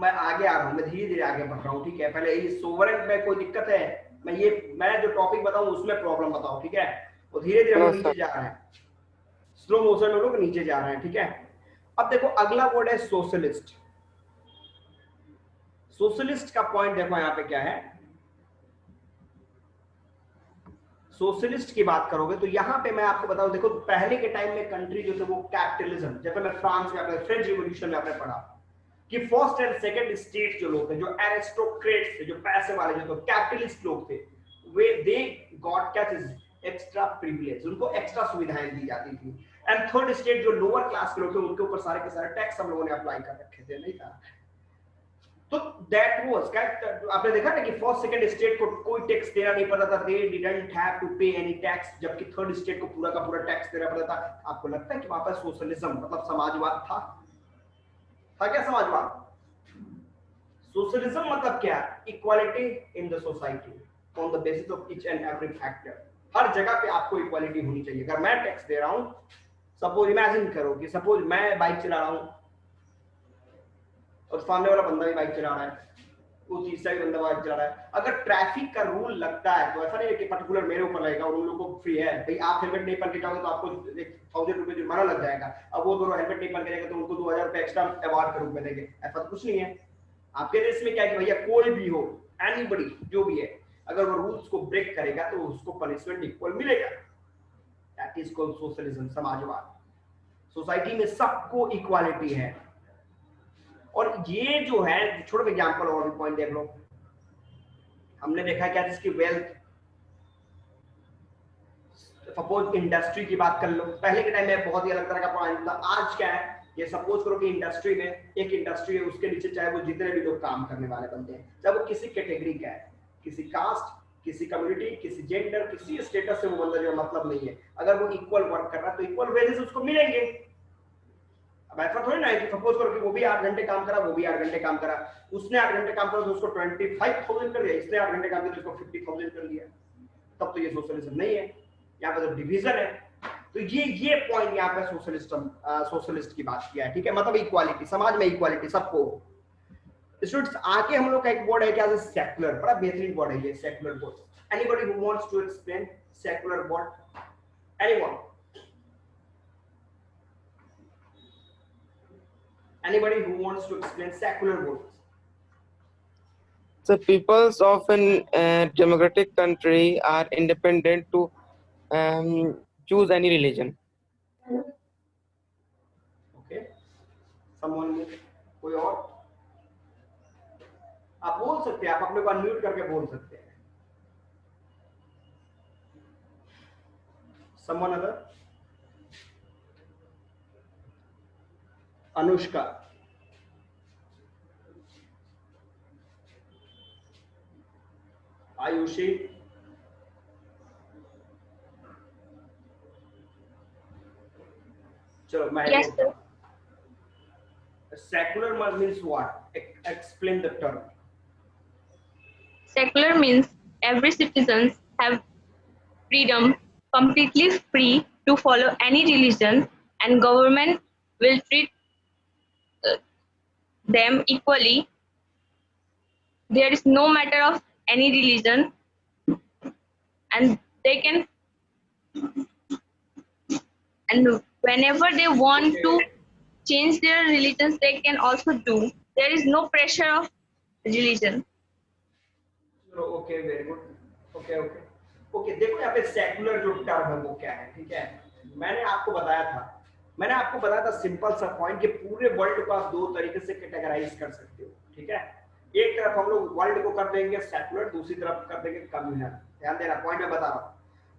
Speaker 1: मैं आगे आ रहा हूँ, मैं धीरे धीरे आगे बढ़ रहा हूँ, ठीक है। पहले ये सोवरेन में कोई दिक्कत है, मैं जो टॉपिक बताऊं उसमें प्रॉब्लम बताओ, ठीक है। और धीरे धीरे हम लोग नीचे जा रहे हैं, स्लो मोशन में लोग नीचे जा रहे हैं, ठीक है। अब देखो अगला वर्ड है सोशलिस्ट। सोशलिस्ट का पॉइंट देखो यहाँ पे क्या है। सोशलिस्ट की बात करोगे तो यहाँ पे मैं आपको बताऊं, देखो पहले के टाइम में कंट्री जो थे वो कैपिटलिज्म, जैसे मैं फ्रांस में अपने फ्रेंच रिवॉल्यूशन में आपने पढ़ा कि फर्स्ट एंड सेकंड स्टेट जो लोग थे, जो एरिस्टोक्रेट्स थे, जो पैसे वाले जो थे, कैपिटलिस्ट लोग थे, वे दे गॉट क्या चीज एक्स्ट्रा प्रिविलेज, उनको एक्स्ट्रा सुविधाएं दी जाती थी। एंड थर्ड स्टेट जो लोअर क्लास के लोग थे उनके ऊपर सारे के सारे टैक्स हम लोगों ने अप्लाई कर रखे थे, नहीं था। तो दैट वाज क्या, आपने देखा ना कि फर्स्ट सेकंड स्टेट को कोई टैक्स देना नहीं पड़ता था, दे डिडंट हैव टू पे एनी टैक्स, जबकि थर्ड स्टेट को पूरा का पूरा टैक्स देना पड़ता था। आपको लगता है कि वहां पर सोशलिज्म मतलब समाजवाद था क्या समाजवाद? सोशलिज्म मतलब क्या? Equality in the society on the basis of each and every factor. हर जगह पे आपको इक्वालिटी होनी चाहिए। अगर मैं टैक्स दे रहा हूं, सपोज इमेजिन करो कि सपोज मैं बाइक चला रहा हूं और सामने वाला बंदा भी बाइक चला रहा है, वो तीसरा भी बंदा बाइक चला रहा है, अगर ट्रैफिक का रूल लगता है तो ऐसा नहीं है कि पर्टिकुलर मेरे ऊपर लगेगा और उन लोगों को फ्री है, भाई आप हेलमेट नहीं पहन के जाओगे तो आपको 1000 रुपए जुर्माना लग जाएगा। अब वो दोनों हेलमेट नहीं पहन के जाएंगे तो उनको 2000 रुपए एक्स्ट्रा अवार्ड के रूप में देंगे। ऐसा तो कुछ नहीं है। आपके देश में क्या है कि भैया कोई भी हो, एनीबॉडी जो भी है, अगर वो रूल्स को ब्रेक करेगा तो उसको पनिशमेंट इक्वल मिलेगा। दैट इज कॉल्ड सोशलिज्म, समाजवाद। सोसाइटी में सबको इक्वालिटी है। और ये जो है, छोटा एग्जांपल और भी पॉइंट देख लो, हमने देखा क्या जिसकी वेल्थ, सपोज इंडस्ट्री की बात कर लो, पहले के टाइम में बहुत ही अलग तरह का पॉइंट था। आज क्या है, ये सपोज करो कि इंडस्ट्री में एक इंडस्ट्री है, उसके नीचे चाहे वो जितने भी लोग काम करने वाले बनते हैं, चाहे वो किसी कैटेगरी का है, किसी कास्ट, किसी कम्युनिटी, किसी जेंडर, किसी स्टेटस से वो बंदा जो मतलब नहीं है, अगर वो इक्वल वर्क कर रहा है तो इक्वल वेजेस उसको मिलेंगे। अब ऐसा थोड़ी ना है कि सपोज करो कि वो भी 8 घंटे काम करा, वो भी 8 घंटे काम करा, उसने 8 घंटे काम करा तो उसको 25,000 कर दिया, इसने 8 घंटे काम किया तो उसको 50,000 कर दिया। तब तो ये सोशलिज्म नहीं है, यहाँ पे तो डिवीजन है। तो ये पॉइंट यहाँ पे सोशलिस्ट की बात किया है, ठीक है। मतलब इक्वालिटी, समाज में इक्वालिटी सबको। स्टूडेंट्स आके हम लोग का एक वर्ड है क्या, सेक्युलर, बड़ा बेहतरीन वर्ड है ये secular word. Anybody who wants to explain secular word? Anyone? Anybody who wants to explain secular words?
Speaker 2: So peoples of an democratic country are independent to choose any religion.
Speaker 1: Okay, someone, कोई और? आप बोल सकते हैं, आप अपने को अनम्यूट करके बोल सकते हैं। Someone other? अनुष्का, आयुषी, चलो मैं
Speaker 3: Yes, sir.
Speaker 1: Secular means what? Explain the term.
Speaker 3: Secular means every citizen have freedom, completely free to follow any religion, and government will treat them equally. There is no matter of any religion, and they can, and whenever they want to change their religions, they can also do. There is no pressure of religion.
Speaker 1: Okay, very good. Okay okay okay, देखो यहाँ पे सेकुलर जो टर्म है वो क्या है, ठीक है? मैंने आपको बताया था सिंपल सा पॉइंट कि पूरे वर्ल्ड को आप दो तरीके से कैटेगराइज कर सकते हो, ठीक है? एक तरफ हम लोग वर्ल्ड को कर देंगे सेकुलर, दूसरी तरफ कर देंगे कम्युनल। ध्यान देना, पॉइंट में बता रहा हूँ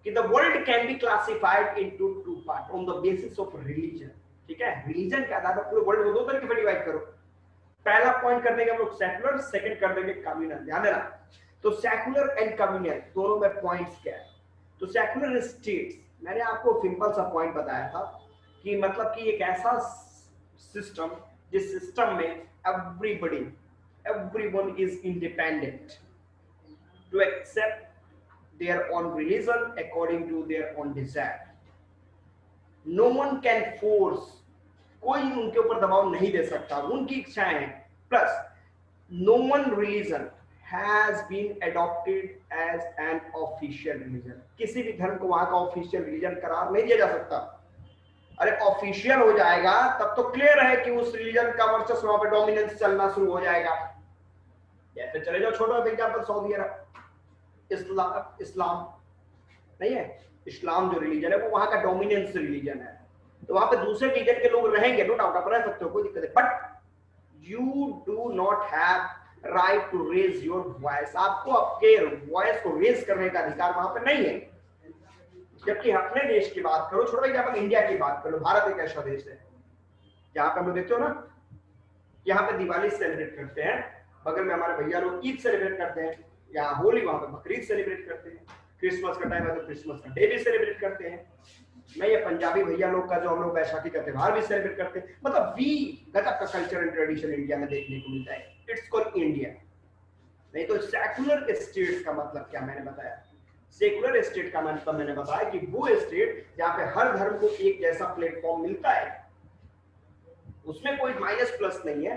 Speaker 1: कि the world can be classified into two part on the basis of religion, ठीक है? रिलीजन के आधार पर पूरे वर्ल्ड को दो तरीके से डिवाइड करो। पहला पॉइंट कर देंगे हम लोग सेकुलर, सेकंड कर देंगे कम्युनल। ध्यान देना, तो सेकुलर एंड कम्युनल दोनों में पॉइंट्स क्या है? तो सेकुलर स्टेट्स, मैंने आपको सिंपल सा पॉइंट बताया था कि मतलब कि एक ऐसा सिस्टम जिस सिस्टम में everyone is independent to accept their own religion according to their own desire. No one can force, कोई उनके ऊपर दबाव नहीं दे सकता, उनकी इच्छाएं हैं। Plus no one religion has been adopted as an official religion. किसी भी धर्म को वहां का ऑफिशियल रिलीजन करार नहीं दिया जा सकता। अरे ऑफिशियल हो जाएगा तब तो क्लियर है कि उस रिलीजन का वर्चस्व वहां पे डोमिनेंस चलना शुरू हो जाएगा। जैसे चले जाओ, छोटा एग्जांपल सऊदी अरब, इस्लाम नहीं है, इस्लाम जो रिलीजन है वो वहां का डोमिनेंस रिलीजन है, तो वहां पे दूसरे रिलीजन के लोग रहेंगे, नो डाउट, आप रह सकते हो, कोई दिक्कत है, but you do not have right to raise your voice. आपको आपके वॉइस को रेज करने का अधिकार वहां पे नहीं है। जबकि अपने देश की बात करो, छोड़ो भाई, इंडिया की बात करो, भारत एक ऐसा देश है जहां पे हम देखते हो ना, यहाँ पे दिवाली सेलिब्रेट करते हैं, बगल में हमारे भैया लोग ईद सेलिब्रेट करते हैं, यहाँ होली, वहां पे बकरीद सेलिब्रेट करते हैं, क्रिसमस का टाइम है तो क्रिसमस का डे भी सेलिब्रेट करते हैं। मैं ये पंजाबी भैया लोग का जो हम लोग बैसाखी का त्योहार भी सेलिब्रेट करते हैं। मतलब वी गजब का कल्चर एंड ट्रेडिशन इंडिया में देखने को मिलता है। It's called India. नहीं तो सेकुलर स्टेट्स का मतलब क्या मैंने बताया? सेकुलर स्टेट का मतलब मैंने बताया कि वो स्टेट जहां पे हर धर्म को एक जैसा प्लेटफॉर्म मिलता है, उसमें कोई माइनस प्लस नहीं है।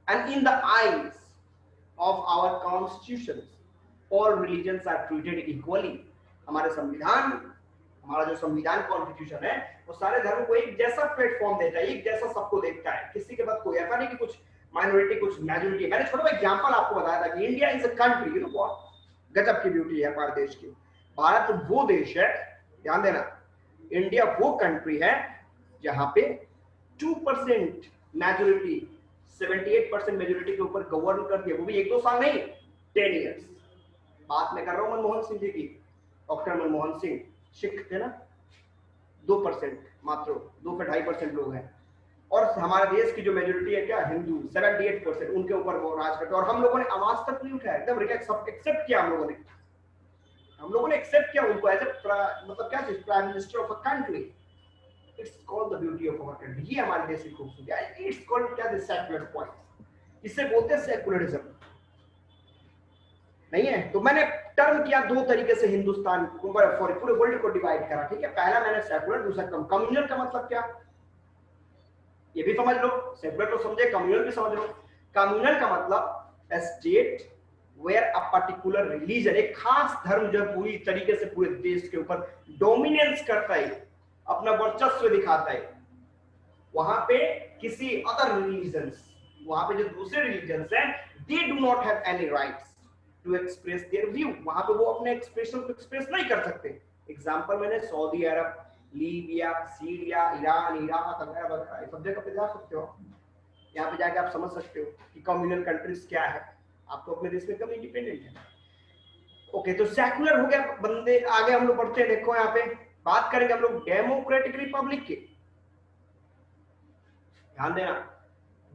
Speaker 1: And in the eyes of our constitution all religions are treated equally. हमारे संविधान, हमारा जो संविधान कॉन्स्टिट्यूशन है वो सारे धर्म को एक जैसा प्लेटफॉर्म देता है, एक जैसा सबको देखता है, किसी के बाद कोई ऐसा नहीं कि कुछ माइनॉरिटी कुछ मेजॉरिटी। मैंने छोटा एग्जांपल आपको बताया था कि India is a country, you know what, गजब की ब्यूटी है हमारे देश की। भारत वो देश है, ध्यान देना, इंडिया वो कंट्री है जहां पे 2% मेजॉरिटी 78% मेजॉरिटी के ऊपर गवर्न करती है, वो भी 1-2 साल नहीं, 10 इयर्स। बात मैं कर रहा हूं मनमोहन सिंह जी की। डॉक्टर मनमोहन सिंह सिख थे ना, 2% मात्र, 2 से 2.5% लोग हैं, और हमारे देश की जो मेजॉरिटी है क्या, हिंदू, 78%, उनके ऊपर वो राज करते हैं। और हम लोगों ने आवाज तक नहीं उठाया, एकदम एक्सेप्ट किया हम लोगों ने एक्सेप्ट किया उनको एज ए मतलब क्या चीज, prime minister of a country. It's called the beauty of our country. ये हमारे देश की खूबसूरती है। इट्स कॉल्ड क्या, दिस सेकुलर पॉइंट, इसे बोलते हैं सेकुलरिज्म, नहीं है? तो मैंने टर्म किया दो तरीके से हिंदुस्तान सॉरी पूरे वर्ल्ड को डिवाइड करा, ठीक है? पहला मैंने सेकुलर, दूसरा कम्युनल। का मतलब क्या, ये भी समझ लो, सेकुलर तो समझे, कम्युनल भी समझ लो। कम्युनल का मतलब state where a particular religion, एक खास धर्म जो पूरी तरीके से पूरे देश के ऊपर डोमिनेंस करता है, अपना वर्चस्व दिखाता है, वहां पे किसी अदर रिलीजन्स, वहां पे जो दूसरे रिलीजन्स हैं they do not have any rights to express their view. वहां पे वो अपने एक्सप्रेशन को एक्सप्रेस नहीं कर सकते। एग्जांपल मैंने सऊदी अरब, लीबिया, सीरिया, ईरान, इराक वगैरह सब जगह पे जा सकते हो। यहाँ पे जाके आप समझ सकते हो कि कम्युनल कंट्रीज क्या है। आप तो अपने देश में कम इंडिपेंडेंट है। ओके, तो सेक्युलर हो गया बंदे। आगे हम लोग बढ़ते हैं। देखो यहाँ पे बात करेंगे हम लोग डेमोक्रेटिक रिपब्लिक की। ध्यान देना,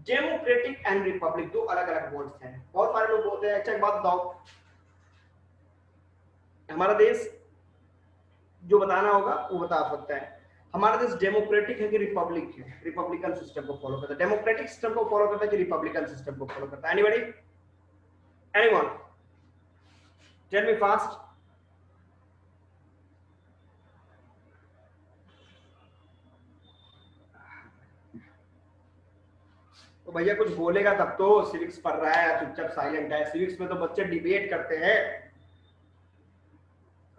Speaker 1: डेमोक्रेटिक एंड रिपब्लिक दो अलग अलग वर्ड्स हैं। बहुत सारे लोग बोलते हैं। अच्छा एक बात बताओ, हमारा देश जो बताना होगा वो बता सकता है। हमारा देश डेमोक्रेटिक है कि रिपब्लिक है? रिपब्लिकन सिस्टम को फॉलो करता है। डेमोक्रेटिक सिस्टम को फॉलो करता है कि रिपब्लिकन सिस्टम को फॉलो करता है? Anybody, anyone, tell me fast. तो भैया कुछ बोलेगा तब तो। सिविक्स पढ़ रहा है, चुपचाप साइलेंट है। सिविक्स में तो बच्चे डिबेट करते हैं,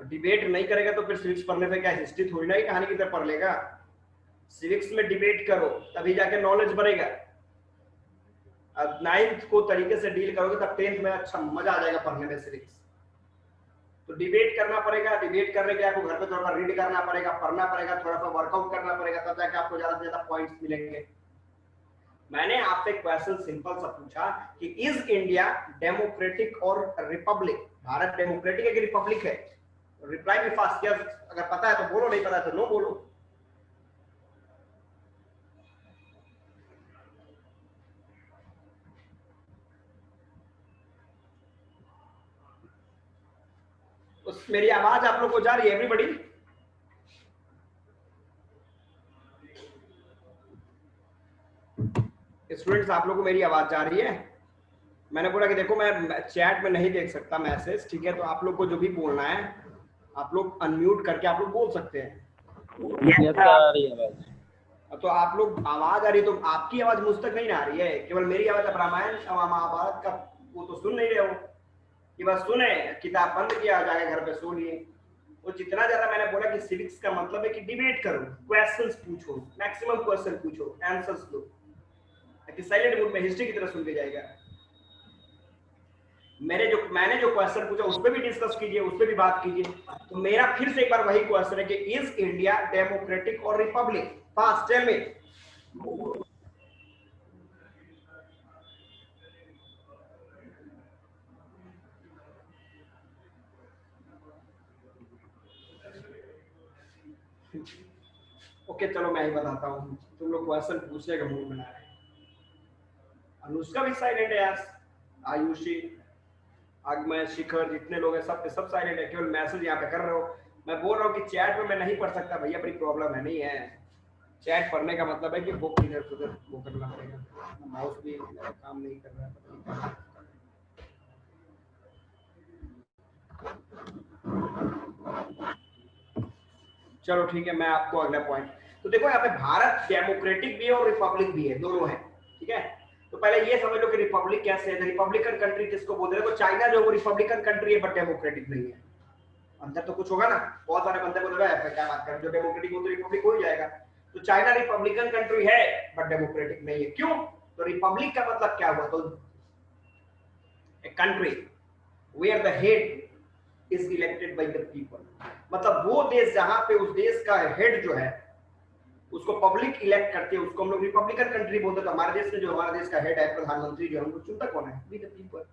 Speaker 1: डिबेट नहीं करेगा तो फिर सिविक्स पढ़ने से क्या हिस्ट्री थोड़ी ना ही कहानी की तरह पढ़ लेगा। सिविक्स में डिबेट करो तभी जाके नॉलेज बढ़ेगा। अब 9th को तरीके से डील करोगे तब 10th में अच्छा मजा आ जाएगा पढ़ने में सिविक्स। तो डिबेट करना पड़ेगा। डिबेट करने के आपको घर पे थोड़ा रीड करना पड़ेगा, पढ़ना पड़ेगा, थोड़ा सा वर्कआउट करना पड़ेगा, तब जाके आपको ज्यादा से ज्यादा पॉइंट्स मिलेंगे। मैंने आपसे क्वेश्चन सिंपल सा पूछा कि इज इंडिया डेमोक्रेटिक और रिपब्लिक? भारत डेमोक्रेटिक है कि रिपब्लिक है? रिप्लाई भी फास्ट। यस अगर पता है तो बोलो, नहीं पता है तो नो बोलो। उस मेरी आवाज आप लोग को जा रही है एवरीबॉडी? स्टूडेंट्स आप लोग को मेरी आवाज जा रही है? मैंने बोला कि देखो मैं चैट में नहीं देख सकता मैसेज, ठीक है? तो आप लोग को जो भी बोलना है आप लोग अनम्यूट करके आप लोग बोल सकते हैं। तो आप लोग आवाज आ रही है तो आपकी आवाज मुझ तक नहीं आ रही है, केवल मेरी आवाज। अब रामायण महाभारत का वो तो सुन नहीं रहे हो कि बस सुने, किताब बंद किया, जाके घर पे सो लिए। वो जितना ज्यादा मैंने बोला कि सिविक्स का मतलब है कि डिबेट करो, क्वेश्चंस पूछो, मैक्सिमम क्वेश्चन पूछो, आंसर्स दो, कि साइलेंट मोड में हिस्ट्री की तरह सुन के जाएगा। मैंने जो क्वेश्चन पूछा उस पर भी डिस्कस कीजिए, उस पर भी बात कीजिए। तो मेरा फिर से एक बार वही क्वेश्चन है कि इज इंडिया डेमोक्रेटिक और republic? Fast tell me. Okay चलो मैं ही बताता हूँ, तुम लोग क्वेश्चन पूछने का मूड बना रहे हैं। अनुष्का भी साइलेंट है यार, आयुषी, आगमय, शिखर, जितने लोग हैं सब साइलेंट है, केवल मैसेज यहाँ पे कर रहे हो। मैं बोल रहा हूँ कि चैट में मैं नहीं पढ़ सकता भैया, बड़ी प्रॉब्लम है। नहीं है, चैट पढ़ने का मतलब है कि बुक इधर उधर वो करना पड़ेगा। माउस भी काम नहीं कर रहा है। चलो ठीक है, मैं आपको अगला पॉइंट। तो देखो यहाँ पे भारत डेमोक्रेटिक भी है और रिपब्लिक भी है, दोनों है, ठीक है? तो पहले ये समझ लो कि रिपब्लिक कैसे है। रिपब्लिकन कंट्री किसको बोलते हैं? देखो चाइना जो वो रिपब्लिकन कंट्री है बट डेमोक्रेटिक नहीं है। अंदर तो कुछ होगा ना। बहुत सारे बंदे बोल रहे हैं क्या बात कर, जो डेमोक्रेटिक हो तो रिपब्लिक हो ही जाएगा। तो चाइना रिपब्लिकन कंट्री है बट डेमोक्रेटिक नहीं है। क्यों? तो रिपब्लिक का मतलब क्या हुआ? तो a country where the head is elected by the people, मतलब वो देश जहां पे उस देश का हेड जो है उसको पब्लिक इलेक्ट करती है, उसको हम लोग रिपब्लिकन कंट्री बोलते हैं। तो हमारे देश में जो हमारा देश का हेड है, प्रधानमंत्री जो है, उनको चुनता कौन है? We the people.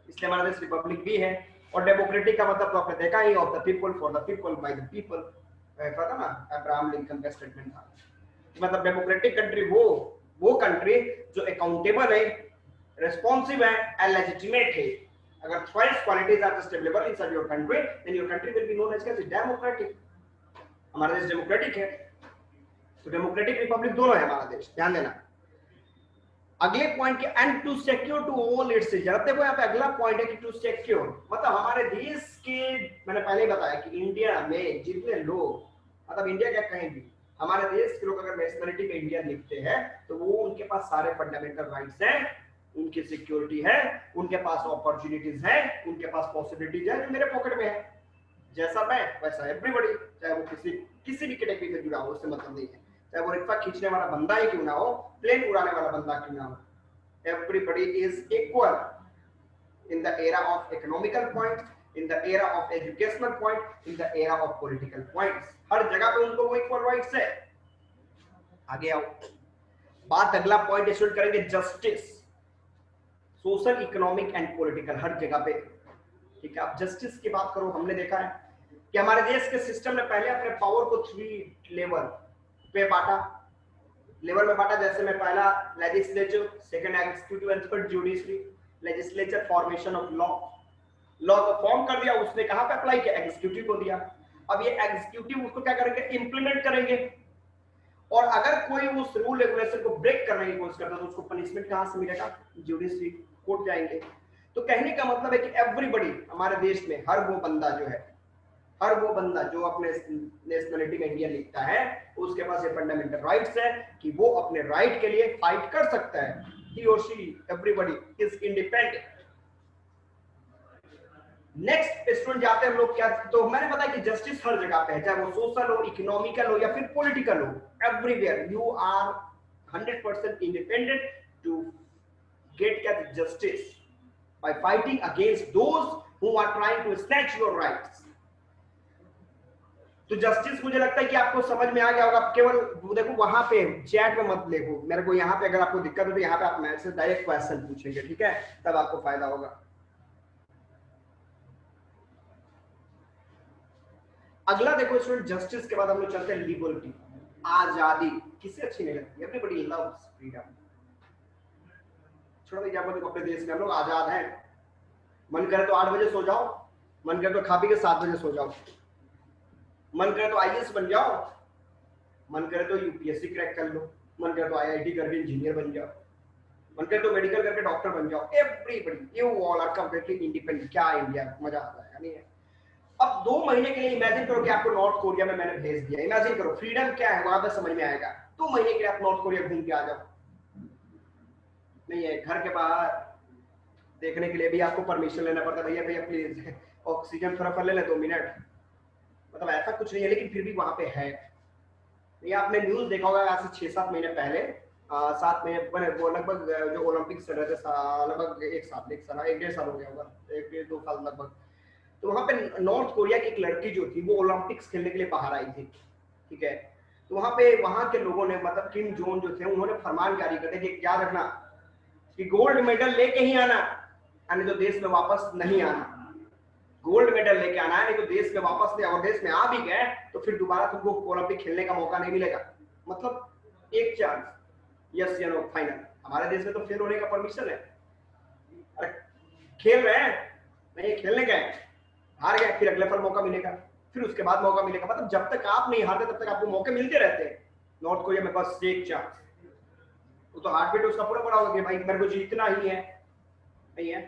Speaker 1: इसलिए हमारा देश रिपब्लिक भी है। और डेमोक्रेटिक का मतलब तो आपने देखा ही, of the people, for the people, by the people. पता ना अब्राहम लिंकन का स्टेटमेंट था। मतलब डेमोक्रेटिक कंट्री वो कंट्री जो अकाउंटेबल है, रिस्पॉन्सिव है एंड लेजिटिमेट है। अगर twice qualities are just available inside your country, then your country will be known as democratic. हमारा देश डेमोक्रेटिक है, तो डेमोक्रेटिक रिपब्लिक दोनों है हमारा देश, ध्यान देना। अगले पॉइंट के and to secure to all its citizen. देखो यहाँ पे अगला पॉइंट है कि टू सिक्योर मतलब हमारे देश के, मैंने पहले ही बताया कि इंडिया में जितने लोग, मतलब इंडिया क्या कहीं भी, हमारे देश के लोग अगर नेशनलिटी में इंडिया लिखते हैं तो वो उनके पास सारे फंडामेंटल राइट्स हैं, उनकी सिक्योरिटी है, उनके पास अपॉर्चुनिटीज है, उनके पास पॉसिबिलिटीज है जो मेरे पॉकेट में है। जैसा मैं वैसा एवरीबॉडी, चाहे वो किसी भी कैटेगरी से जुड़ा हो, उससे मतलब नहीं है। चाहे वो रिक्शा खींचने वाला बंदा ही क्यों ना हो, प्लेन उड़ाने वाला बंदा क्यों ना हो, everybody is equal. in the era of economical points, in the era of educational point, in the era of political points. हर जगह पे उनको वो इक्वल राइट्स है। आगे आओ, बात अगला पॉइंट स्टूडेंट करेंगे justice, social, economic and political, हर जगह पे। ठीक है, आप जस्टिस की बात करो, हमने देखा है कि हमारे देश के सिस्टम ने पहले अपने पावर को 3 लेवल पे बांटा, लेवल में बांटा। जैसे में पहला legislature, second executive and third judiciary. Legislature formation of law, law को फॉर्म कर दिया, उसने कहां पे अप्लाई किया, एग्जीक्यूटिव को दिया। अब ये एग्जीक्यूटिव उसको क्या करेंगे, इंप्लीमेंट करेंगे। और अगर कोई उस रूल रेगुलेशन को ब्रेक करने की कोशिश करता है तो उसको पनिशमेंट कहां से मिलेगा, जुडिशरी, कोर्ट जाएंगे। तो कहने का मतलब है कि एवरीबॉडी, हमारे देश में हर वो बंदा जो है, हर वो बंदा जो अपने नेशनलिटी में इंडियन लिखता है, उसके पास ये फंडामेंटल राइट्स है कि वो अपने राइट के लिए फाइट कर सकता है। he or she, everybody is independent। Next student जाते हैं हम लोग क्या, तो मैंने बताया कि जस्टिस हर जगह पे है, चाहे वो सोशल हो, इकोनॉमिकल हो या फिर पॉलिटिकल हो, everywhere you are 100% independent to get justice by fighting against those who are trying to snatch your rights। तो जस्टिस मुझे लगता है कि आपको समझ में आ गया होगा। केवल देखो वहां पे चैट में मत लिखो मेरे को, यहाँ पे अगर आपको दिक्कत हो तो यहाँ पे आप मेरे से डायरेक्ट क्वेश्चन पूछेंगे, ठीक है, तब आपको फायदा होगा। अगला देखो स्टूडेंट, जस्टिस के बाद हम लोग चलते हैं लिबर्टी, आजादी। किसे अच्छी नहीं लगती, एवरीबॉडी लव्स फ्रीडम। छोड़ो भैया, अपने देश में हम लोग आजाद हैं, मन करे तो 8 बजे सो जाओ, मन करे तो खा पी के 7 बजे सो जाओ, मन करे तो आईएएस बन जाओ, मन करे तो यूपीएससी क्रैक कर लो, मन करे तो आईआईटी करके इंजीनियर बन जाओ, मन करे तो मेडिकल करके डॉक्टर बन जाओ। Everybody, you all are completely independent. क्या इंडिया, मजा आ जाएगा नहीं है। अब 2 महीने के लिए इमेजिन करो कि आपको नॉर्थ कोरिया में मैंने भेज दिया, इमेजिन करो, फ्रीडम क्या है वहां पे समझ में आएगा। 2 महीने के लिए आप नॉर्थ कोरिया घूम के आ जाओ, नहीं है, घर के बाहर देखने के लिए भी आपको परमिशन लेना पड़ता है, भैया भैया प्लीज ऑक्सीजन थोड़ा ले ले 2 मिनट, मतलब ऐसा कुछ नहीं है, लेकिन फिर भी वहां पे है। ये आपने न्यूज देखा होगा, आज से 6-7 महीने पहले, 7 महीने वो लगभग जो ओलंपिक्स चल रहे थे, लगभग 1 साल 1-1.5 साल हो गया होगा, 1-2 साल लगभग। तो वहां पे नॉर्थ कोरिया की एक लड़की जो थी वो ओलंपिक्स खेलने के लिए बाहर आई थी, ठीक है। तो वहां पे वहां के लोगों ने, मतलब किम जोंग जो थे, उन्होंने फरमान जारी कर दिया कि याद रखना कि गोल्ड मेडल लेके ही आना, यानी तो देश में वापस नहीं आना। गोल्ड मेडल लेके आना है, नहीं तो देश में वापस नहीं। और देश में आ भी गए तो फिर दोबारा तुमको ओलंपिक खेलने का मौका नहीं मिलेगा, मतलब एक चांस, यस या नो, फाइनल। हमारे देश में तो फेल होने का परमिशन है। अरे खेल रहे हैं, नहीं खेलने गए, हार गए, फिर अगले साल मौका मिलेगा, फिर उसके बाद मौका मिलेगा, मतलब जब तक आप नहीं हारते तब तक आपको मौके मिलते रहते हैं। नॉर्थ कोरिया में बस एक चांस, तो हार्ट बीट उसका पूरा होगा कि भाई मेरे को जीतना ही है, नहीं है,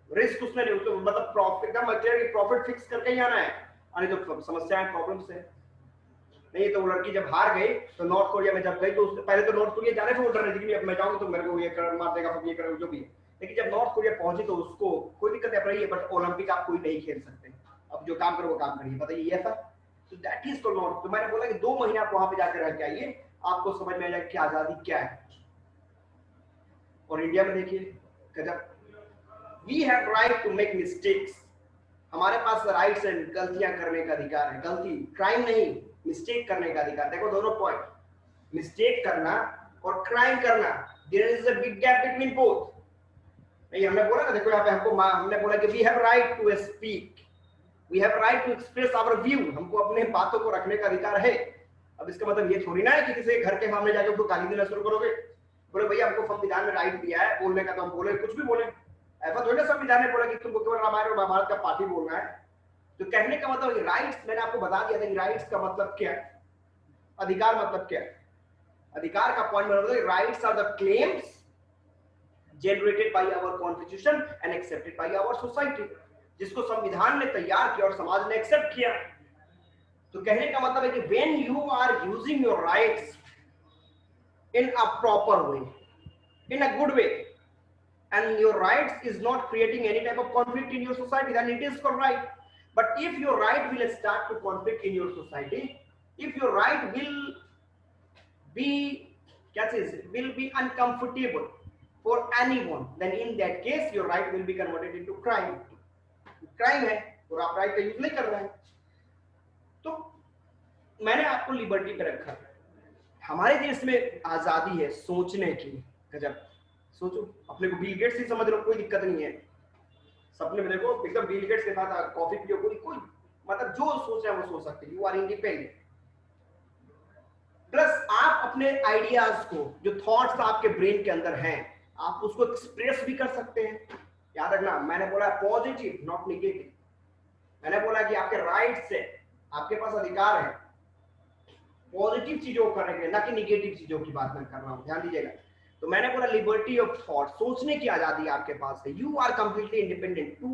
Speaker 1: रिस्क उसने नहीं, उसको मतलब प्रॉफिट का मतलब प्रॉफिट फिक्स करके ही आना है, नहीं तो समस्याएं प्रॉब्लम्स है। नहीं तो वो लड़की जब हार गई तो नॉर्थ कोरिया में जब गई तो पहले तो नॉर्थ कोरिया जाने से बोल रही थी कि अब मैं जाऊंगी तो मेरे को ये कर मार देगा, ये करेगा, जो भी है। लेकिन जब नॉर्थ कोरिया पहुंची तो उसको कोई दिक्कत नहीं रही है, बट ओलंपिक आप कोई नहीं खेल सकते, अब जो काम करो वो काम करिए, बताइए ये था। तो दैट इज कॉल्ड नॉर्थ। तो मैंने बोला कि 2 महीने आप वहां पे जाकर रह के आइए, आपको समझ में आ जाएगा कि आजादी क्या है। और इंडिया में देखिए गजब, we have right to make mistakes, हमारे पास राइट्स है, गलतियां करने का अधिकार है, गलती क्राइम नहीं, मिस्टेक करने का अधिकार। देखो दोनों पॉइंट, मिस्टेक करना और क्राइम करना, there is a big gap between both. नहीं हमने बोला ना, देखो यहाँ पे हमने बोला कि we have right to speak, we have right to express our view, हमको अपने बातों को रखने का अधिकार है। अब इसका मतलब ये थोड़ी ना है कि किसी घर के सामने जाके उसको गाली देना शुरू करोगे, बोले भैया हमको संविधान में राइट दिया है बोलने का, तो हम बोले कुछ भी बोले, ऐसा थोड़ी ना संविधान ने बोला कि तुमको केवल रामायण और महाभारत का पाठ ही बोलना है। तो कहने का मतलब राइट्स, मैंने आपको बता दिया था कि राइट्स का मतलब क्या है, अधिकार मतलब क्या है। अधिकार का पॉइंट मतलब rights are the claims generated by our constitution and accepted by our society, जिसको संविधान ने तैयार किया और समाज ने एक्सेप्ट किया। तो कहने का मतलब है कि when you are using your rights in a proper way, in a good way, and your rights is not creating any type of conflict in your society, then it is called right. But if your right will start to conflict in your society, if your right will be uncomfortable, for anyone, then in that case your right will be converted into crime. Crime है और आप राइट का यूज नहीं कर रहे हैं। तो मैंने आपको लिबर्टी पे रखा। हमारे देश में आजादी है सोचने की। गजब, सोचो, अपने को बिल गेट्स ही समझ लो, कोई दिक्कत नहीं है। सपने में देखो एकदम बिल गेट्स के साथ कॉफी पियो, कोई मतलब जो सोच रहे हैं वो सोच सकते हैं। You are independent. प्लस आप अपने आइडियाज को, जो थॉट्स आपके ब्रेन के अंदर हैं, आप उसको एक्सप्रेस भी कर सकते हैं। याद रखना, मैंने बोला पॉजिटिव नॉट नेगेटिव। मैंने बोला कि आपके राइट्स है, आपके पास अधिकार है पॉजिटिव चीजों को करने के लिए, ना कि नेगेटिव चीजों की बात मैं कर रहा हूं, ध्यान दीजिएगा। तो मैंने बोला लिबर्टी ऑफ थॉट, सोचने की आजादी आपके पास है। You are completely independent to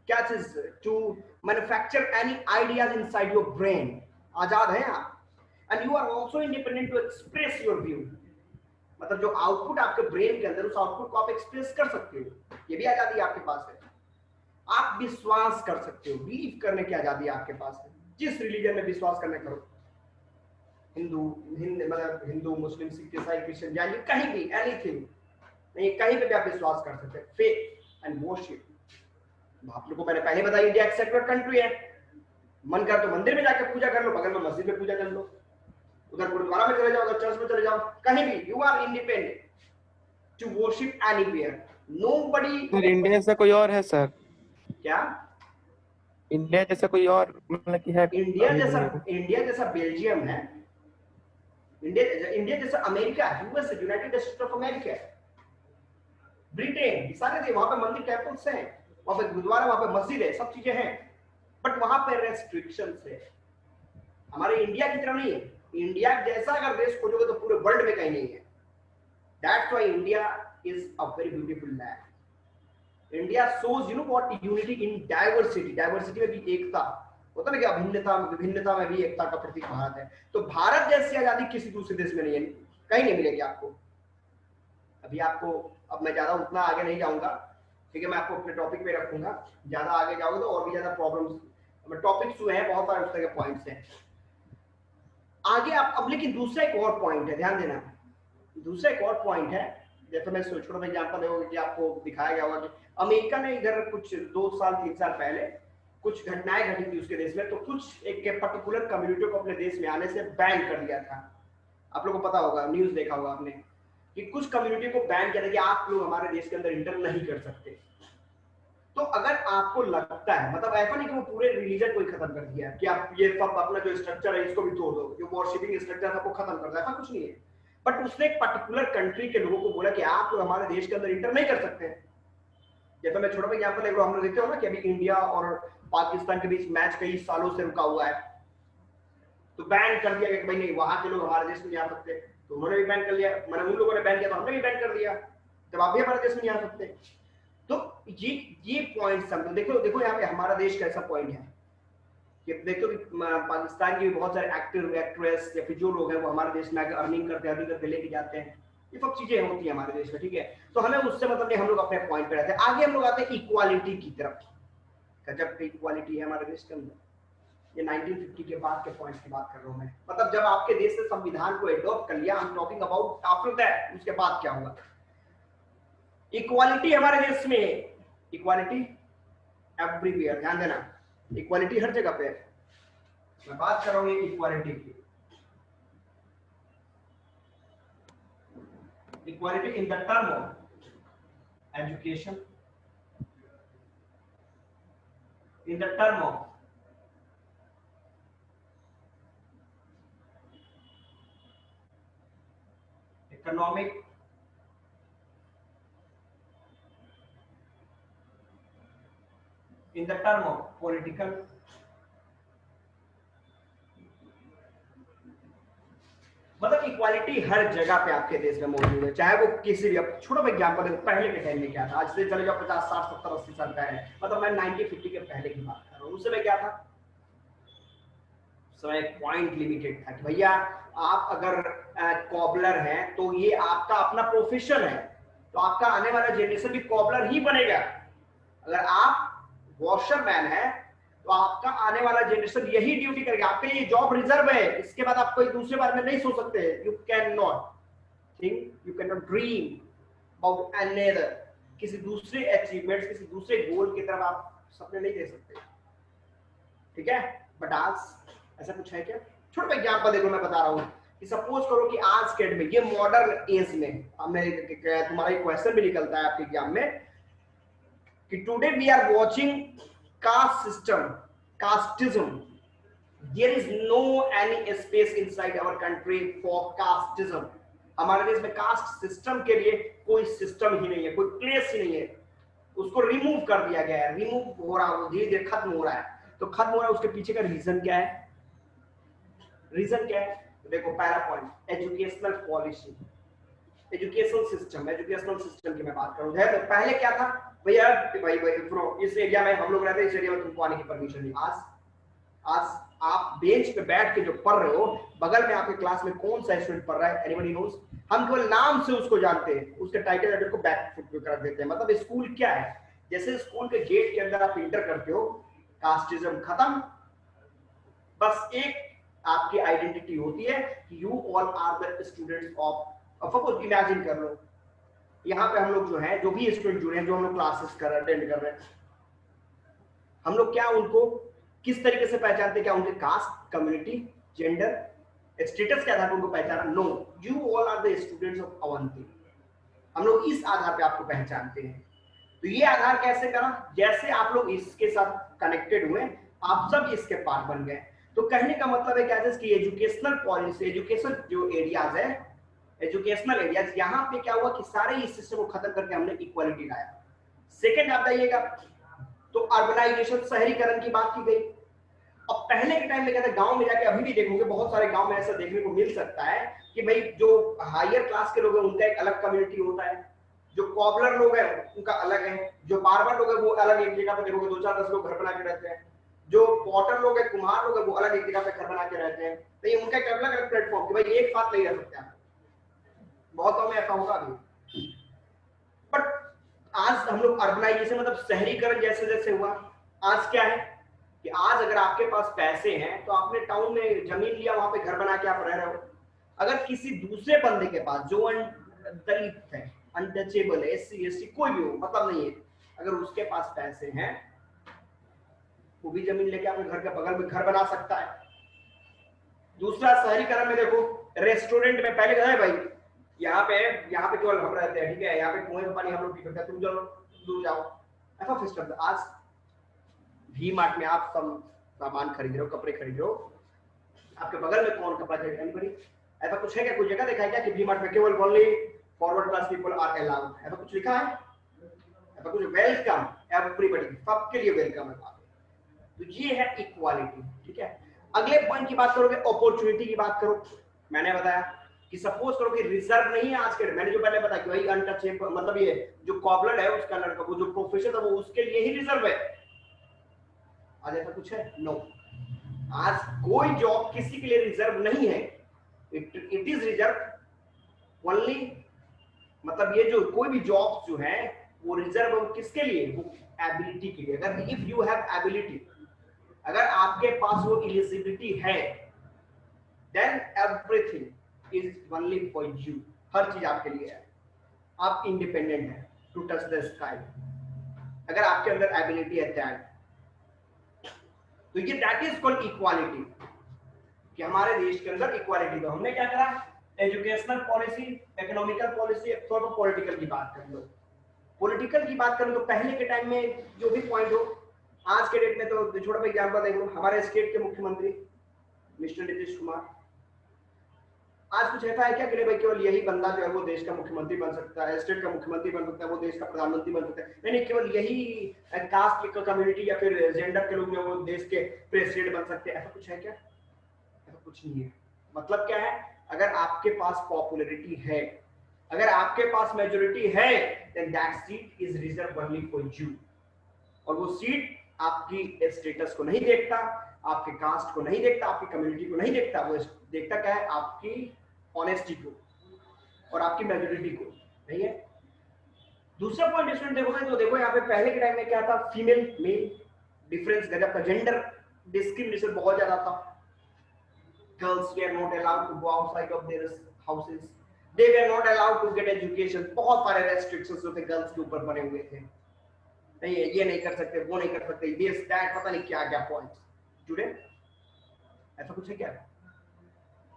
Speaker 1: क्या चीज, to manufacture any ideas inside your brain. आजाद हैं आप। And you are also independent to express your view. मतलब जो आउटपुट आपके ब्रेन के अंदर, उस आउटपुट को आप एक्सप्रेस कर सकते हो, ये भी आजादी आपके पास है। आप विश्वास कर सकते हो, बिलीव करने की आजादी आपके पास है। जिस रिलीजन में विश्वास करने करो, मतलब हिंदू, मुस्लिम, सिख, ईसाई, क्रिश्चियन, जैन, कहीं भी, एनीथिंग, नहीं कहीं पे भी आप विश्वास कर सकते हैं। Faith and worship. आप लोगों को मैंने पहले बताया इंडिया एक सेक्युलर कंट्री है। मन कर तो मंदिर में जाकर पूजा कर लो, बगल में मस्जिद में पूजा कर लो, उधर गुरुद्वारा में चले जाओ, उधर चर्च में चले जाओ, कहीं भी। You are independent to worship anywhere. Nobody.
Speaker 2: Sir India जैसा कोई और है सर?
Speaker 1: क्या
Speaker 2: इंडिया जैसा कोई और मतलब कि है?
Speaker 1: इंडिया जैसा बेल्जियम है, इंडिया जैसा America, US, United states of America, Britain, सारे थे। वहां पे मंदिर टेम्पल्स हैं, वहां पे गुरुद्वारा, वहां पे मस्जिद है, सब चीजें हैं, बट वहां पे रेस्ट्रिक्शंस है। हमारे इंडिया की तरह नहीं है। इंडिया जैसा अगर देश खोजोगे तो पूरे वर्ल्ड में कहीं नहीं है। That's why India is a very beautiful land. India shows you know what unity in diversity. Diversity में भी एकता होता है ना, क्या भिन्नता, विभिन्नता में भी एकता का प्रतीक भारत है। तो भारत जैसी आजादी किसी दूसरे देश में नहीं है, कहीं नहीं मिलेगी आपको। अभी आपको, अब मैं ज्यादा उतना आगे नहीं जाऊंगा, ठीक है, मैं आपको अपने टॉपिक पे रखूंगा। ज्यादा आगे जाओगे तो और भी ज्यादा प्रॉब्लम्स, टॉपिक्स हुए हैं बहुत सारे, उस तरह के पॉइंट्स हैं आगे आप। अब लेकिन दूसरा एक और पॉइंट है, ध्यान देना, दूसरा एक और पॉइंट है। जैसे मैं छोटा सा एग्जांपल देखोगे कि आपको दिखाया गया होगा कि अमेरिका ने इधर कुछ 2 साल 3 साल पहले कुछ घटनाएं घटी थी उसके देश में, तो कुछ एक पर्टिकुलर कम्युनिटी को अपने देश में आने से बैन कर दिया था। आप लोगों को पता होगा, न्यूज देखा होगा आपने, कि कुछ कम्युनिटी को बैन किया था कि आप लोग हमारे देश के अंदर इंटर नहीं कर सकते। तो अगर आपको लगता है, मतलब ऐसा नहीं कि वो पूरे रिलीजन को ही खत्म कर दिया कि आप ये सब अपना जो स्ट्रक्चर है इसको भी तोड़ दो, जो वर्शिपिंग स्ट्रक्चर है सबको खत्म कर दो, ऐसा कुछ नहीं है। बट उसने एक पर्टिकुलर कंट्री के लोगों को बोला कि आप लोग हमारे देश के अंदर इंटर नहीं कर सकते। जैसे मैं छोटा एग्जांपल एक हम लोग देखते हो ना कि अभी इंडिया और पाकिस्तान के बीच मैच कई सालों से रुका हुआ है, तो बैन कर दिया कि भाई नहीं, वहां के लोग हमारे देश में नहीं आ सकते, तो उन्होंने भी बैन कर लिया। मैंने उन लोगों ने बैन किया तो हमने भी बैन कर दिया, तब आप भी हमारे देश में नहीं आ सकते। तो ये पॉइंट समझो। देखो यहाँ पे हमारा देश का ऐसा पॉइंट है कि देखो कि पाकिस्तान के बहुत सारे एक्टर, एक्ट्रेस या फिर जो लोग हैं वो हमारे देश में आकर अर्निंग करते हैं, अर्निंग करके लेके जाते हैं, ये सब चीजें होती है हमारे देश में, ठीक है। तो हमें उससे मतलब नहीं, हम लोग अपने पॉइंट पे रहते हैं। आगे हम लोग आते हैं इक्वालिटी की तरफ। गजब की इक्वालिटी है हमारे देश के अंदर। ये 1950 के बाद के पॉइंट की बात कर रहा हूं मैं, मतलब जब आपके देश ने संविधान को एडॉप्ट कर लिया, I am talking about after that, उसके बाद क्या हुआ। इक्वालिटी हमारे देश में, इक्वालिटी एवरीवेयर, ध्यान देना, इक्वालिटी हर जगह पे है। मैं बात कर रहा हूं इक्वालिटी की, equality in the term of education, in the term of economic, in the term of political, मतलब इक्वालिटी हर जगह पे आपके देश में मौजूद है, चाहे वो किसी भी। अब छोटा एग्जांपल है, पहले के टाइम में क्या था, आज से चले जाओ 50, 60, 70, 80 साल पहले, मतलब मैं 1950 के पहले की बात कर रहा हूँ। उस समय क्या था, उस समय एक पॉइंट लिमिटेड था कि भैया आप अगर कॉबलर हैं तो ये आपका अपना प्रोफेशन है, तो आपका आने वाला जनरेशन भी कॉबलर ही बनेगा। अगर आप वॉशरमैन है तो आपका आने वाला जनरेशन यही ड्यूटी करेगा, आपके लिए जॉब रिजर्व है, इसके बाद आप कोई दूसरे बारे में नहीं सोच सकते। You can not think, you can not dream about another, किसी दूसरे अचीवमेंट्स, किसी दूसरे गोल की तरफ आप सपने नहीं दे सकते, ठीक है। बट आज ऐसा कुछ है क्या? छोटा एग्जांपल देखो, मैं बता रहा हूँ कि सपोज करो कि आज के डेट में, ये मॉडर्न एज में, तुम्हारा क्वेश्चन भी निकलता है आपके एग्जाम में कि today we are watching caste system, casteism, there is no any space inside our country for casteism. हमारे देश में कास्ट सिस्टम के लिए कोई सिस्टम ही नहीं है, कोई प्लेस ही नहीं है, उसको रिमूव कर दिया गया है, रिमूव हो रहा है, धीरे धीरे खत्म हो रहा है। तो खत्म हो रहा है, उसके पीछे का रीजन क्या है? रीजन क्या है? देखो पहला point, educational policy, educational system, educational system की मैं बात करूं। पहले क्या था भैया, भाई इस एरिया में हम लोग रहते हैं, इस एरिया में तुमको आने की परमिशन नहीं। आज आप बेंच पे बैठ के जो पढ़ रहे हो, बगल में आपके क्लास में कौन सा स्टूडेंट पढ़ रहा है, एनीबॉडी नोस? हम केवल नाम से उसको जानते हैं, उसके टाइटल एडिट को बैक फुट पे कर देते हैं। मतलब स्कूल क्या है? जैसे स्कूल के गेट के अंदर आप इंटर करते हो, कास्टिज्म खत्म, बस एक आपकी आइडेंटिटी होती है कि you all are the students of, suppose imagine कर लो यहाँ पे हम लोग जो है, जो भी स्टूडेंट जुड़े हैं, जो हम लोग क्लासेस अटेंड कर रहे हैं, हम लोग क्या उनको किस तरीके से पहचानते हैं? क्या उनके कास्ट, कम्युनिटी, जेंडर, स्टेटस के आधार पर उनको पहचाना? No, you all are the students of Avanti. हम लोग इस आधार पे आपको पहचानते हैं। तो ये आधार कैसे करा? जैसे आप लोग इसके साथ कनेक्टेड हुए, आप सब इसके पार्ट बन गए। तो कहने का मतलब है क्या है कि एजुकेशनल पॉलिसी, एजुकेशन जो एरियाज है, एजुकेशनल एरियाज, यहाँ पे क्या हुआ कि सारे इस सिस्टम को खत्म करके हमने इक्वालिटी लाया। सेकेंड आप बताइएगा, तो अर्बनाइजेशन, शहरीकरण की बात की गई। अब पहले के टाइम में क्या था, गांव में जाके अभी भी देखोगे बहुत सारे गांव में ऐसा देखने को मिल सकता है कि भाई जो हायर क्लास के लोग हैं उनका एक अलग कम्युनिटी होता है, जो कॉबलर लोग हैं उनका अलग है, जो बार्बर लोग हैं वो अलग एक जगह पे देखोगे 2-4-10 लोग घर बना के रहते हैं, जो पॉटर लोग हैं, कुम्हार लोग हैं, वो अलग एक जगह पे घर बना के रहते हैं। तो ये उनका एक अलग अलग प्लेटफॉर्म कि भाई एक साथ नहीं रह सकते आप, बहुत में ऐसा होगा अभी। बट आज हम लोग अर्बनाइजेशन मतलब शहरीकरण जैसे जैसे हुआ, आज क्या है कि आज अगर आपके पास पैसे हैं तो आपने टाउन में जमीन लिया, वहां पे घर बना के आप रह रहे हो। अगर किसी दूसरे बंदे के पास जो दलित है, अनटचेबल है, एससी एसटी कोई भी हो, मतलब नहीं है, अगर उसके पास पैसे हैं वो भी जमीन लेके अपने घर के बगल में घर बना सकता है। दूसरा शहरीकरण में देखो, रेस्टोरेंट में पहले कहते हैं भाई यहाँ पे केवल हम रहते हैं, ठीक है, यहाँ पे कुएं का पानी हम लोग पी सकते हैं, तुम चलो दूर जाओ, ऐसा सिस्टम था। आज वी मार्ट में आप सब सामान खरीद रहे हो, कपड़े खरीद रहे हो, आपके बगल में कौन कपड़ा खरीद रहा है? ऐसा कुछ है क्या? कोई जगह देखा है क्या कि वी मार्ट में केवल only forward class people are allowed? ऐसा कुछ लिखा है? ऐसा कुछ? वेलकम एवरीबॉडी, सबके लिए वेलकम है। तो ये है इक्वालिटी, ठीक है। अगले पॉइंट की बात करोगे, अपॉर्चुनिटी की बात करो। मैंने बताया कि सपोज करो कि रिजर्व नहीं है आज के, मैंने जो पहले बताया कि भाई अनटचेबल मतलब ये जो कॉबलर है उसका लड़का, वो जो प्रोफेशन है वो उसके लिए ही रिजर्व है। आज ऐसा कुछ है? नो, आज कोई जॉब किसी के लिए रिजर्व नहीं है, इट इज रिजर्व ओनली, मतलब ये जो कोई भी जॉब जो है वो रिजर्व है किसके लिए? वो एबिलिटी के लिए। अगर इफ यू हैव एबिलिटी, अगर आपके पास वो एलिजिबिलिटी है, then everything is only for you, हर चीज आपके लिए है। आप इंडिपेंडेंट हैं टू टच द स्काई, अगर आपके अंदर एबिलिटी है दैट। तो ये दैट इज कॉल्ड इक्वालिटी, कि हमारे देश के अंदर इक्वालिटी। तो हमने क्या करा? एजुकेशनल पॉलिसी, इकोनॉमिकल पॉलिसी, थोड़ा पॉलिटिकल की बात कर लो। पॉलिटिकल की बात करें तो पहले के टाइम में जो भी पॉइंट हो, आज के डेट में तो छोटा सा एग्जांपल देख लो, हमारे स्टेट के मुख्यमंत्री मिस्टर नीतीश कुमार, आज कुछ ऐसा है क्या कि भाई केवल यही बंदा जो है वो देश का मुख्यमंत्री बन सकता है, स्टेट का मुख्यमंत्री बन सकता है, वो देश का प्रधानमंत्री बन सकता है? नहीं, केवल यही कास्ट कम्युनिटी या फिर जेंडर के लोग जो वो देश के प्रेसिडेंट बन सकते हैं, ऐसा कुछ है क्या? ऐसा कुछ नहीं है। मतलब क्या है? अगर आपके पास पॉपुलैरिटी है, अगर आपके पास मेजोरिटी है, then that seat is reserve only for you. और वो सीट आपकी स्टेटस को नहीं देखता, आपके कास्ट को नहीं देखता, आपकी कम्युनिटी को नहीं देखता, वो देखता क्या है? आपकी ऑनेस्टी को और आपकी मेजोरिटी को, नहीं है? दूसरा पॉइंट स्टूडेंट देखोगे तो देखो यहाँ पे पहले के टाइम में क्या था? फीमेल मेल डिफरेंस गजब का, जेंडर डिस्क्रिमिनेशन बहुत ज्यादा था। Girls they are not allowed to go outside of their houses, they were not allowed to get education, बहुत सारे रेस्ट्रिक्शंस जो थे गर्ल्स के ऊपर बने हुए थे, नहीं ये नहीं कर सकते, वो नहीं कर सकते, दिस दैट, पता नहीं क्या क्या पॉइंट्स। टुडे ऐसा कुछ है क्या?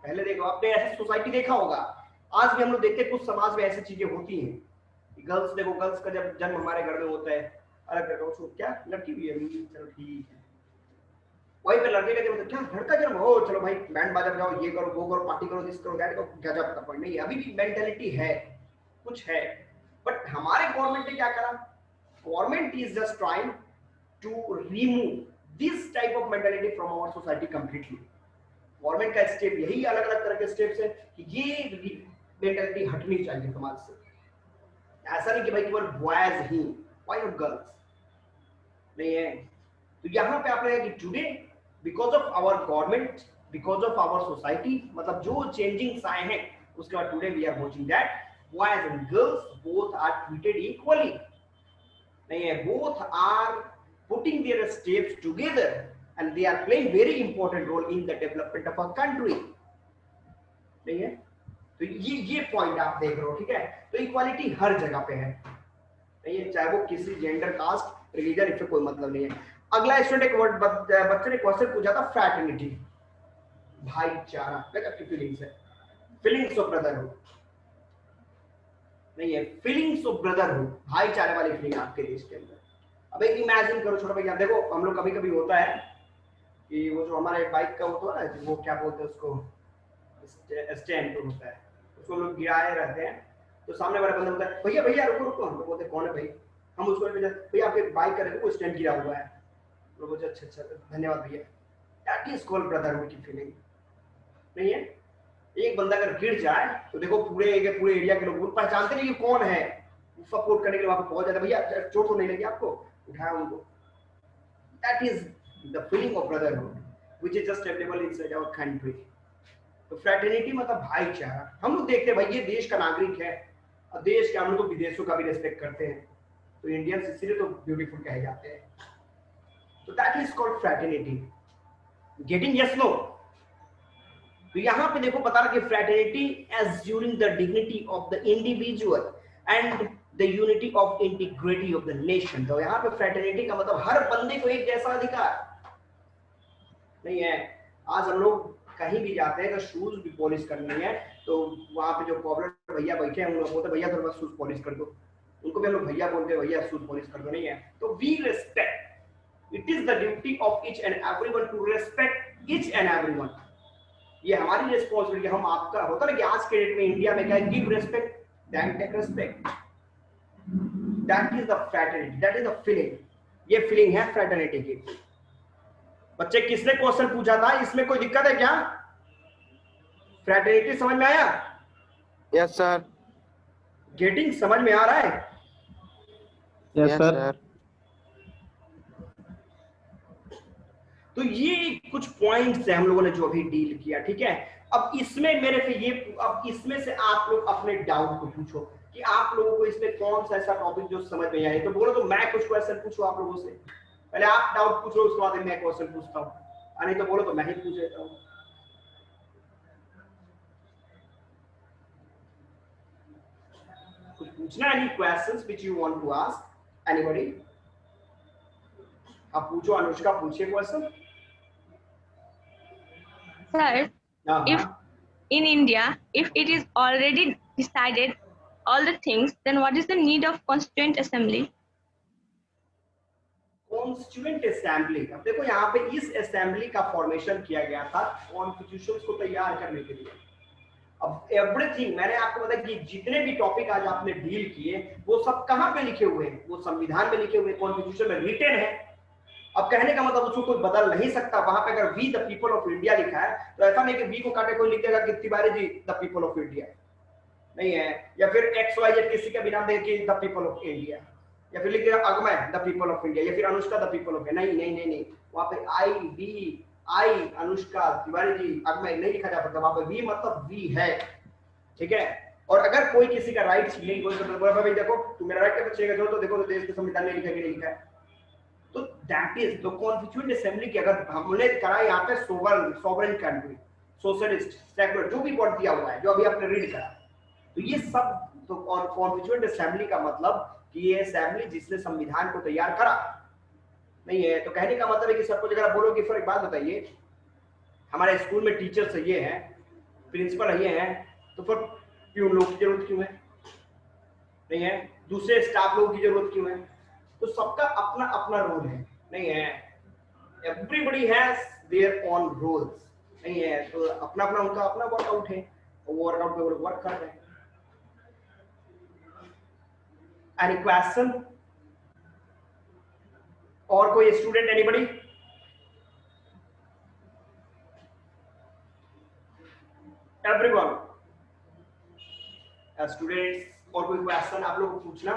Speaker 1: पहले देखो, आपने ऐसी सोसाइटी देखा होगा, आज भी हम लोग देखते हैं कुछ समाज में ऐसी चीजें होती हैं। गर्ल्स देखो, गर्ल्स का जब जन्म हमारे घर में होता है, अलग करके उसको क्या लड़की हुई है, चलो ठीक है, वहीं पे लड़के का जन्म क्या लड़का जन्म हो, चलो भाई बैंड बाजा बजाओ, ये करो वो करो, पार्टी करो, दिस करो दैट करो, गजब का पॉइंट नहीं, अभी भी मेंटालिटी है, कुछ है। बट हमारे गवर्नमेंट ने क्या करा? Government is just trying to remove this type of mentality from our society completely. Government का स्टेप यही, अलग अलग तरह के स्टेप्स है कि ये मेंटालिटी हटनी चाहिए समाज से। ऐसा नहीं कि भाई केवल बॉयज ही, व्हाई नॉट गर्ल्स, नहीं है। तो यहाँ पे आपने कि today because of our government, because of our society, मतलब जो चेंजिंग्स आए हैं, उसके बाद today we are watching that boys and girls both are treated equally, नहीं है, both are putting their steps together and they are playing very important role in the development of our country, नहीं है। तो ये पॉइंट आप देख रहे हो, ठीक है। तो इक्वालिटी हर जगह पे है, नहीं है, चाहे वो किसी जेंडर, कास्ट, रिलीजन, इससे कोई मतलब नहीं है। अगला स्टूडेंट एक वर्ड, बच्चे ने क्वेश्चन पूछा था फ्रैटर्निटी, भाईचारा, आपकी फीलिंग्स है, फीलिंग्स ऑफ ब्रदरहुड, नहीं है, फीलिंग्स ऑफ ब्रदरहुड, भाईचारे वाली फीलिंग आपके देश के अंदर। अब एक इमेजिन करो छोटा भैया, देखो हम लोग कभी कभी होता है कि वो जो हमारे बाइक का होता है ना, वो क्या बोलते हैं उसको, स्टैंड होता है, उसको हम लोग गिराए रहते हैं, तो सामने वाला बंदा बोलता है भैया भैया रुको रुको, हम लोग बोलते हैं कौन है भाई, हम उसको भैया आपके बाइक का देखो स्टैंड गिरा हुआ है, लोग बोलते अच्छा अच्छा धन्यवाद भैया, दैट इज कॉल्ड ब्रदरहुड की फीलिंग, नहीं है। एक बंदा अगर गिर जाए तो देखो पूरे एरिया के लोग पहचानते नहीं कि कौन है, सपोर्ट करने के लिए वहां पे पहुंच जाते, भैया चोट तो नहीं लगी आपको, उठाया उनको, that is the feeling of brotherhood which is just available inside our country। तो फ्रैटर्निटी मतलब भाईचारा। हम लोग देखते हैं भाई ये देश का नागरिक है, और देश के हम लोग तो विदेशों का भी रिस्पेक्ट करते हैं, तो इंडियंस इसीलिए तो ब्यूटीफुल कहे जाते हैं, तो that is called fraternity. Getting yes no? तो यहाँ पे देखो बता रहा कि fraternity assuring the dignity of the individual and the unity of integrity of the nation। तो यहाँ पे फ्रैटर्निटी का मतलब हर बंदे को एक जैसा अधिकार नहीं है। आज हम लोग कहीं भी जाते हैं तो शूज भी पॉलिश करनी है, तो वहां पे जो कॉर्पोरेट भैया बैठे हैं उन लोग बोलते भैया थोड़ा शूज पॉलिश कर दो, उनको भी हम लोग भैया बोलते हैं भैया शूज पॉलिश कर दो, नहीं है। तो we respect, it is the duty of each and everyone to respect each and everyone, ये हमारी रिस्पॉन्सिबिलिटी। हम आपका होता ना कि आज के डेट में इंडिया में क्या है, give respect then take respect, that is the fraternity, that is the feeling, ये फीलिंग है फ्रैटर्निटी की। बच्चे किसने क्वेश्चन पूछा था, इसमें कोई दिक्कत है क्या? फ्रैटर्निटी समझ में आया?
Speaker 2: Yes sir.
Speaker 1: गेटिंग समझ में आ रहा है?
Speaker 2: Yes sir.
Speaker 1: तो ये कुछ पॉइंट्स है हम लोगों ने जो अभी डील किया, ठीक है। अब इसमें मेरे से ये, अब इसमें से आप लोग अपने डाउट को पूछो कि आप लोगों को इसमें कौन सा ऐसा टॉपिक जो समझ में आए, तो बोलो तो मैं कुछ क्वेश्चन पूछूं आप लोगों से, पहले आप डाउट पूछो उसके बाद मैं क्वेश्चन पूछता हूँ, नहीं तो बोलो तो मैं ही पूछ लेता हूँ। कुछ पूछना, any questions which you want to ask anybody? आप पूछो, अनुष्का पूछिए question.
Speaker 3: Sir, if in India, if it is already decided all the things, then what is the need of constituent assembly?
Speaker 1: Constituent assembly, अब देखो यहाँ पे इस असेंबली का फॉर्मेशन किया गया था कॉन्स्टिट्यूशंस को तैयार करने के लिए। अब एवरीथिंग मैंने आपको बताया कि जितने भी टॉपिक आज आपने डील किए वो सब कहाँ पे लिखे हुए हैं, वो संविधान में लिखे हुए, कॉन्स्टिट्यूशन में रिटन है। अब कहने का मतलब उसको कोई बदल नहीं सकता। वहां पे अगर we the people of India लिखा है तो ऐसा नहीं कि वी को काटे कोई लिख देगा कि Tiwari ji the people of India, नहीं है, या फिर एक्स वाई जेड किसी का भी नाम देके द पीपल ऑफ इंडिया, या फिर लिख देगा अगमय द पीपल ऑफ इंडिया, या फिर Anushka the people of India. नहीं नहीं नहीं नहीं, वहां पे आई वी आई अनुष्का तिवारी जी अगमय नहीं लिखा जा सकता, वहां पे वी मतलब वी है, ठीक है। और अगर कोई किसी का राइट छीने कोई भाई देखो तू मेरा राइट कैसे छीनेगा, जो तो देखो तो देश के संविधान में लिखा नहीं लिखा है, तो that is the constituent assembly की अगर हमने करा यहाँ पे सोवरेन कंट्री, सोशलिस्ट, सेक्युलर, जो भी वर्ड दिया हुआ है जो अभी आपने रीड करा, तो ये सब तो और कॉन्स्टिट्यूएंट असेंबली का मतलब कि ये असेंबली जिसने संविधान को तैयार करा नहीं है। तो कहने का मतलब है कि सब कुछ अगर आप बोलोगे, फिर एक बात बताइए, हमारे स्कूल में टीचर्स ये हैं, प्रिंसिपल ये हैं, तो फिर प्यून लोग की जरूरत क्यों है? नहीं है। दूसरे स्टाफ लोगों की जरूरत क्यों है? तो सबका अपना अपना रोल है, नहीं है। Everybody has their own roles, नहीं है। तो अपना अपना उनका अपना वर्कआउट है, वो वर्कआउट पे वो वर्क कर रहे हैं। Any question? और कोई स्टूडेंट, एनीबडी? एवरीवन स्टूडेंट्स, और कोई क्वेश्चन आप लोग को पूछना?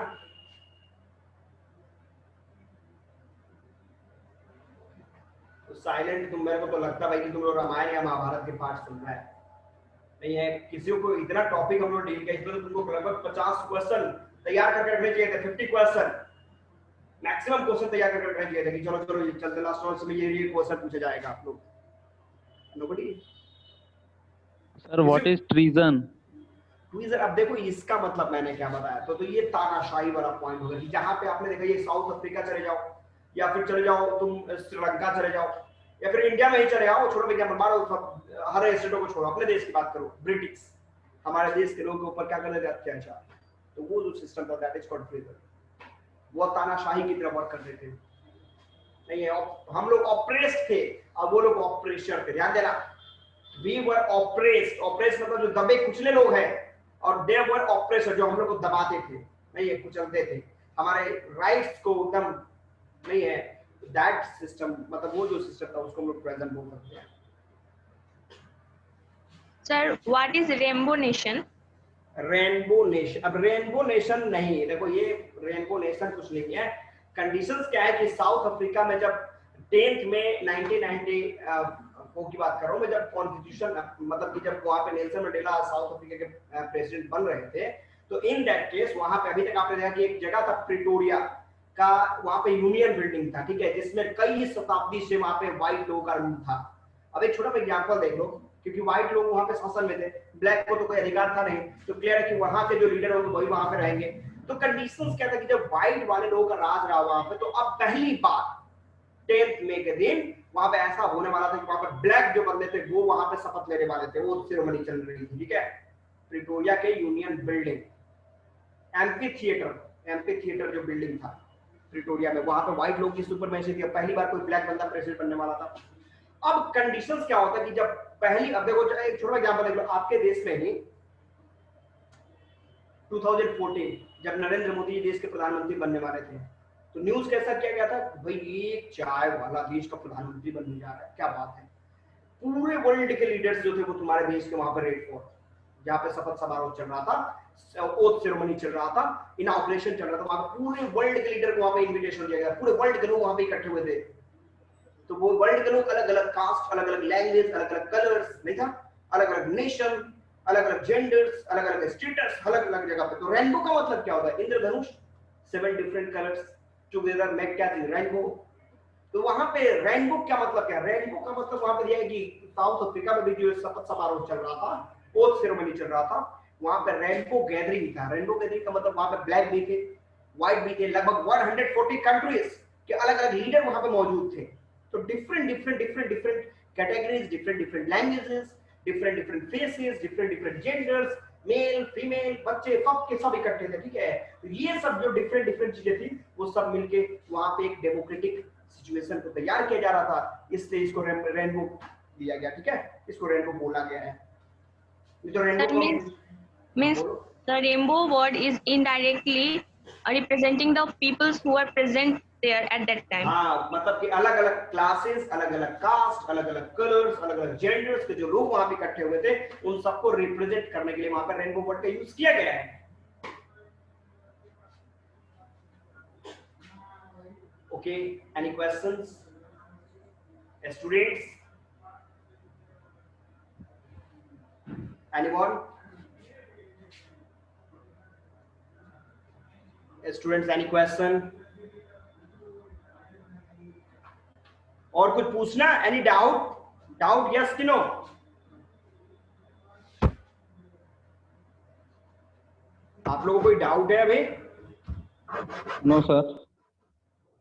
Speaker 1: तो साइलेंट तुम, मेरे को तो लगता भाई कि तुम लोग रामायण या महाभारत के पाठ सुन रहे हैं, नहीं है। किसी को इतना टॉपिक हम लोग डील किया, इसमें तो तुमको लगभग 50 क्वेश्चन तैयार करके रखने चाहिए थे, 50 क्वेश्चन मैक्सिमम क्वेश्चन तैयार करके रखने चाहिए थे कि चलो चलो ये चलते लास्ट नोट्स में ये क्वेश्चन पूछा जाएगा आप लोग। Nobody?
Speaker 4: Sir what is treason?
Speaker 1: Treason, अब देखो इसका मतलब मैंने क्या बताया, तो ये तानाशाही वाला पॉइंट होगा कि जहां पे आपने देखा ये साउथ अफ्रीका चले जाओ, या फिर चले जाओ तुम श्रीलंका चले जाओ, या फिर इंडिया में ही चले आओ, छोड़ो विज्ञान मारो, हर स्टेटों को छोड़ो, अपने देश की बात करो। ब्रिटिश हमारे देश के लोगों के ऊपर क्या कर रहे थे? अत्याचार। तो वो जो सिस्टम था दैट इज कॉल्ड ट्रीजन, वो तानाशाही की तरफ वर्क कर रहे थे, नहीं है। हम लोग ऑपरेस्ड थे और वो लोग ऑपरेशर थे, ध्यान देना। वी वर ऑपरेस्ड, ऑपरेस्ड मतलब जो दबे कुचले लोग हैं, और दे वर ऑपरेशर जो हम लोग को दबाते थे, नहीं है, कुचलते थे, हमारे राइट्स को एकदम, नहीं है। दैट सिस्टम मतलब वो जो सिस्टम था उसको हम लोग प्रेजेंट बोल सकते हैं।
Speaker 3: Sir what is rainbow nation?
Speaker 1: Rainbow nation, अब रेनबो नेशन नहीं, देखो ये रेनबो नेशन कुछ नहीं है। कंडीशंस क्या है कि साउथ अफ्रीका में जब 10th में 1990 की बात कर रहा हूँ मैं, जब कॉन्स्टिट्यूशन मतलब कि जब वहां पे नेल्सन मंडेला साउथ अफ्रीका के प्रेसिडेंट बन रहे थे, तो इन दैट केस वहां पे अभी तक आपने देखा कि एक जगह था प्रिटोरिया का, वहां पे यूनियन बिल्डिंग था, ठीक है, जिसमें कई शताब्दी से वहां पे व्हाइट लोगों का रूल था। अब एक छोटा सा एग्जांपल देख लो, क्योंकि व्हाइट लोग वहां पे शासन में थे, ब्लैक को तो कोई अधिकार था नहीं, तो क्लियर है कि वहां के जो लीडर होंगे वही वहां पे रहेंगे। तो कंडीशंस क्या था कि जब व्हाइट वाले लोगों का राज रहा वहां पे, तो अब पहली बार 10th मई के दिन वहां पे ऐसा होने वाला था कि वहां पे ब्लैक जो बंदे थे वो वहां पे शपथ लेने वाले थे, वो सेरेमनी चल रही थी, ठीक है, प्रिटोरिया के यूनियन बिल्डिंग, एम्फी थिएटर जो बिल्डिंग था प्रिटोरिया में, वहां पे व्हाइट लोग की सुपरमेसी थी। पहली बार कोई ब्लैक बंदा प्रेसिडेंट बनने वाला था। अब कंडीशंस क्या होता है कि जब पहली, अब देखो एक छोटा एग्जांपल देख लो, आपके देश में ही 2014 जब नरेंद्र मोदी देश के प्रधानमंत्री बनने वाले थे, तो न्यूज कैसा किया गया था, भाई ये चाय वाला देश का प्रधानमंत्री बनने जा रहा है, क्या बात है। पूरे वर्ल्ड के लीडर्स जो थे वो तुम्हारे देश के वहां पर रेड फोर्ट, जहां पे शपथ समारोह चल रहा था, ओथ सेरेमनी चल रहा था, इनॉग्रेशन चल रहा था, वहां पूरे वर्ल्ड के लीडर को वहां पे इनविटेशन दिया गया, पूरे वर्ल्ड के लोग वहां पे इकट्ठे हुए थे। तो वो वर्ल्ड के लोग अलग अलग कास्ट, अलग अलग लैंग्वेज, अलग अलग कलर्स नहीं था, अलग अलग नेशन, अलग अलग जेंडर्स, अलग अलग स्टेटस, अलग अलग जगह पे। तो रेनबो का मतलब क्या होता है? इंद्रधनुष, 7 डिफरेंट कलर्स टुगेदर मेक क्या चीज? रेनबो। तो वहां पे रेनबो क्या मतलब क्या? रेनबो का मतलब वहां पे दिया है कि साउथ अफ्रीका में भी जो शपथ समारोह चल रहा था, ओथ सेरेमनी चल रहा था, वहां पे रेनबो गैदरिंग था। रेनबो गैदरिंग का मतलब वहां पे ब्लैक भी थे, व्हाइट भी थे, लगभग 140 कंट्रीज के अलग अलग लीडर वहां पे मौजूद थे। तो different categories, different languages, different phases, different genders, male female, बच्चे, सब के सब इकट्ठे थे, ठीक है। तो ये सब जो डिफरेंट चीजें थी वो सब मिलके वहां पे एक डेमोक्रेटिक सिचुएशन को तैयार किया जा रहा था, इसलिए इसको रेनबो दिया गया, ठीक है, इसको रेनबो बोला गया है। तो rainbow
Speaker 3: means the rainbow word is indirectly representing the peoples who are present there at that time.
Speaker 1: हाँ, मतलब कि अलग अलग क्लासेस, अलग अलग कास्ट, अलग अलग कलर्स, अलग अलग जेंडर्स के जो लोग वहां पे इकट्ठे हुए थे, उन सबको रिप्रेजेंट करने के लिए वहां पर रेनबो वर्ड का यूज किया गया है। Okay, any questions students? Anyone? Students any question? और कुछ पूछना? एनी डाउट यस कि नो? आप लोगों को कोई डाउट है अभी?
Speaker 4: No, sir.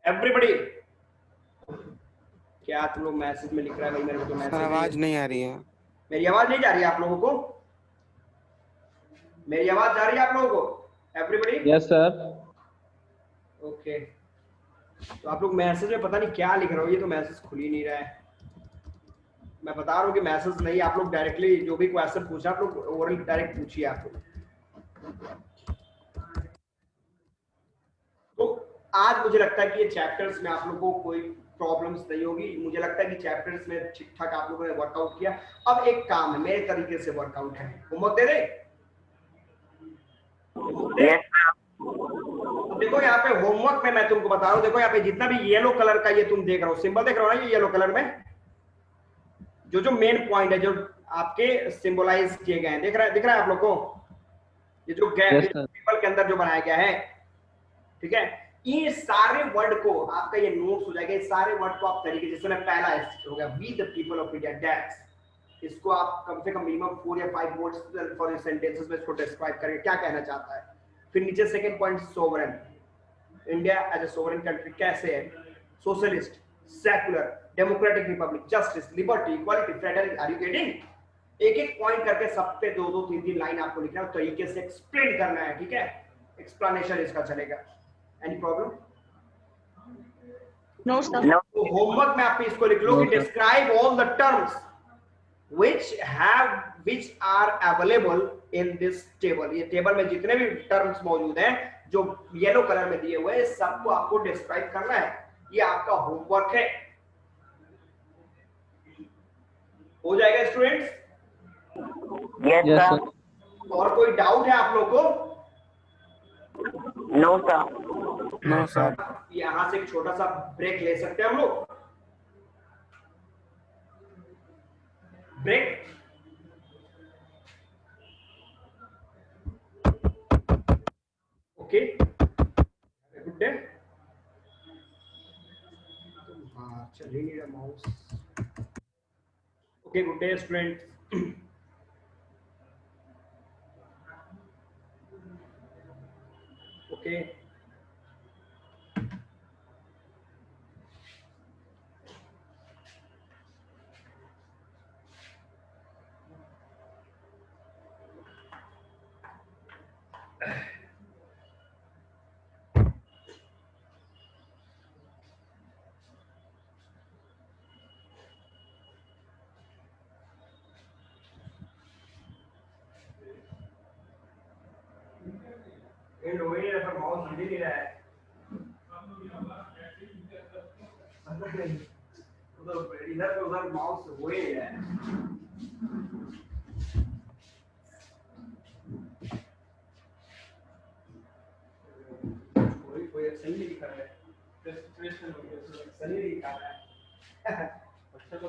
Speaker 1: एवरीबडी, क्या तुम लोग मैसेज में लिख रहा है भाई? मेरे को तो
Speaker 2: सर
Speaker 1: मैसेज
Speaker 2: आवाज नहीं आ रही है।
Speaker 1: मेरी आवाज नहीं जा रही है आप लोगों को? मेरी आवाज जा रही है आप लोगों को? एवरीबडी?
Speaker 4: Yes, sir.
Speaker 1: ओके, तो आप लोग मैसेज में पता नहीं क्या लिख रहे हो, ये तो मैसेज खुल ही नहीं रहा है। मैं बता रहा हूँ कि मैसेज नहीं, आप लोग डायरेक्टली जो भी क्वेश्चन पूछा आप लोग ओरल डायरेक्ट पूछिए आप लोग। तो आज मुझे लगता है कि ये चैप्टर्स में आप लोगों को कोई प्रॉब्लम्स नहीं होगी। मुझे लगता है कि चैप्टर्स में ठीक ठाक आप लोगों ने वर्कआउट किया। अब एक काम है, मेरे तरीके से वर्कआउट है। होमवर्क दे दे? तो देखो यहाँ पे होमवर्क में मैं तुमको बता रहा हूँ, देखो यहाँ पे जितना भी येलो कलर का ये तुम देख रहे हो, सिंबल देख रहे हो ना, ये येलो कलर में जो जो मेन पॉइंट है जो आपके सिंबलाइज किए गए हैं, दिख रहा है आप लोग को? ये जो गैप टेबल के अंदर जो बनाया गया है, ठीक है, ये सारे वर्ड को आपका ये नोट्स हो जाएगा। ये सारे वर्ड को आप तरीके, जैसे मैं पहला हो गया we the people of India, that's, इसको आप कम से कम मिनिमम 4 या 5 वर्ड्स फॉर सेंटेंसेस में इसको डिस्क्राइब करेंगे क्या कहना चाहता है। फिर नीचे second point sovereign, India as a sovereign country कैसे है, socialist, secular, democratic republic, justice, liberty, equality, federalism. Are you getting? एक एक पॉइंट करके सब पे 2-2 3-3 लाइन आपको लिखना है, तरीके से एक्सप्लेन करना है, ठीक है? एक्सप्लेनेशन इसका चलेगा। Any problem?
Speaker 3: No, sir.
Speaker 1: तो होमवर्क में आप इसको लिख लो कि describe all the terms which are available in this table। ये टेबल में जितने भी टर्म्स मौजूद हैं जो येलो कलर में दिए हुए हैं, सबको आपको डिस्क्राइब करना है। ये आपका होमवर्क है। हो जाएगा students?
Speaker 5: Yes,
Speaker 4: Yes,
Speaker 5: sir.
Speaker 4: sir.
Speaker 1: और कोई डाउट है आप लोग को?
Speaker 5: No, sir.
Speaker 2: No sir.
Speaker 1: यहां से एक छोटा सा ब्रेक ले सकते हैं हम लोग। ब्रेक। Okay, good day. चलिए need a mouse. Okay, good day student. Okay, end हो ही रहा, माउस हिल ही नहीं रहा है। उधर इधर पे उधर माउस हो ही नहीं रहा है। कोई एक्शन नहीं दिखा रहा है, सही नहीं दिखा रहा है। अच्छा तो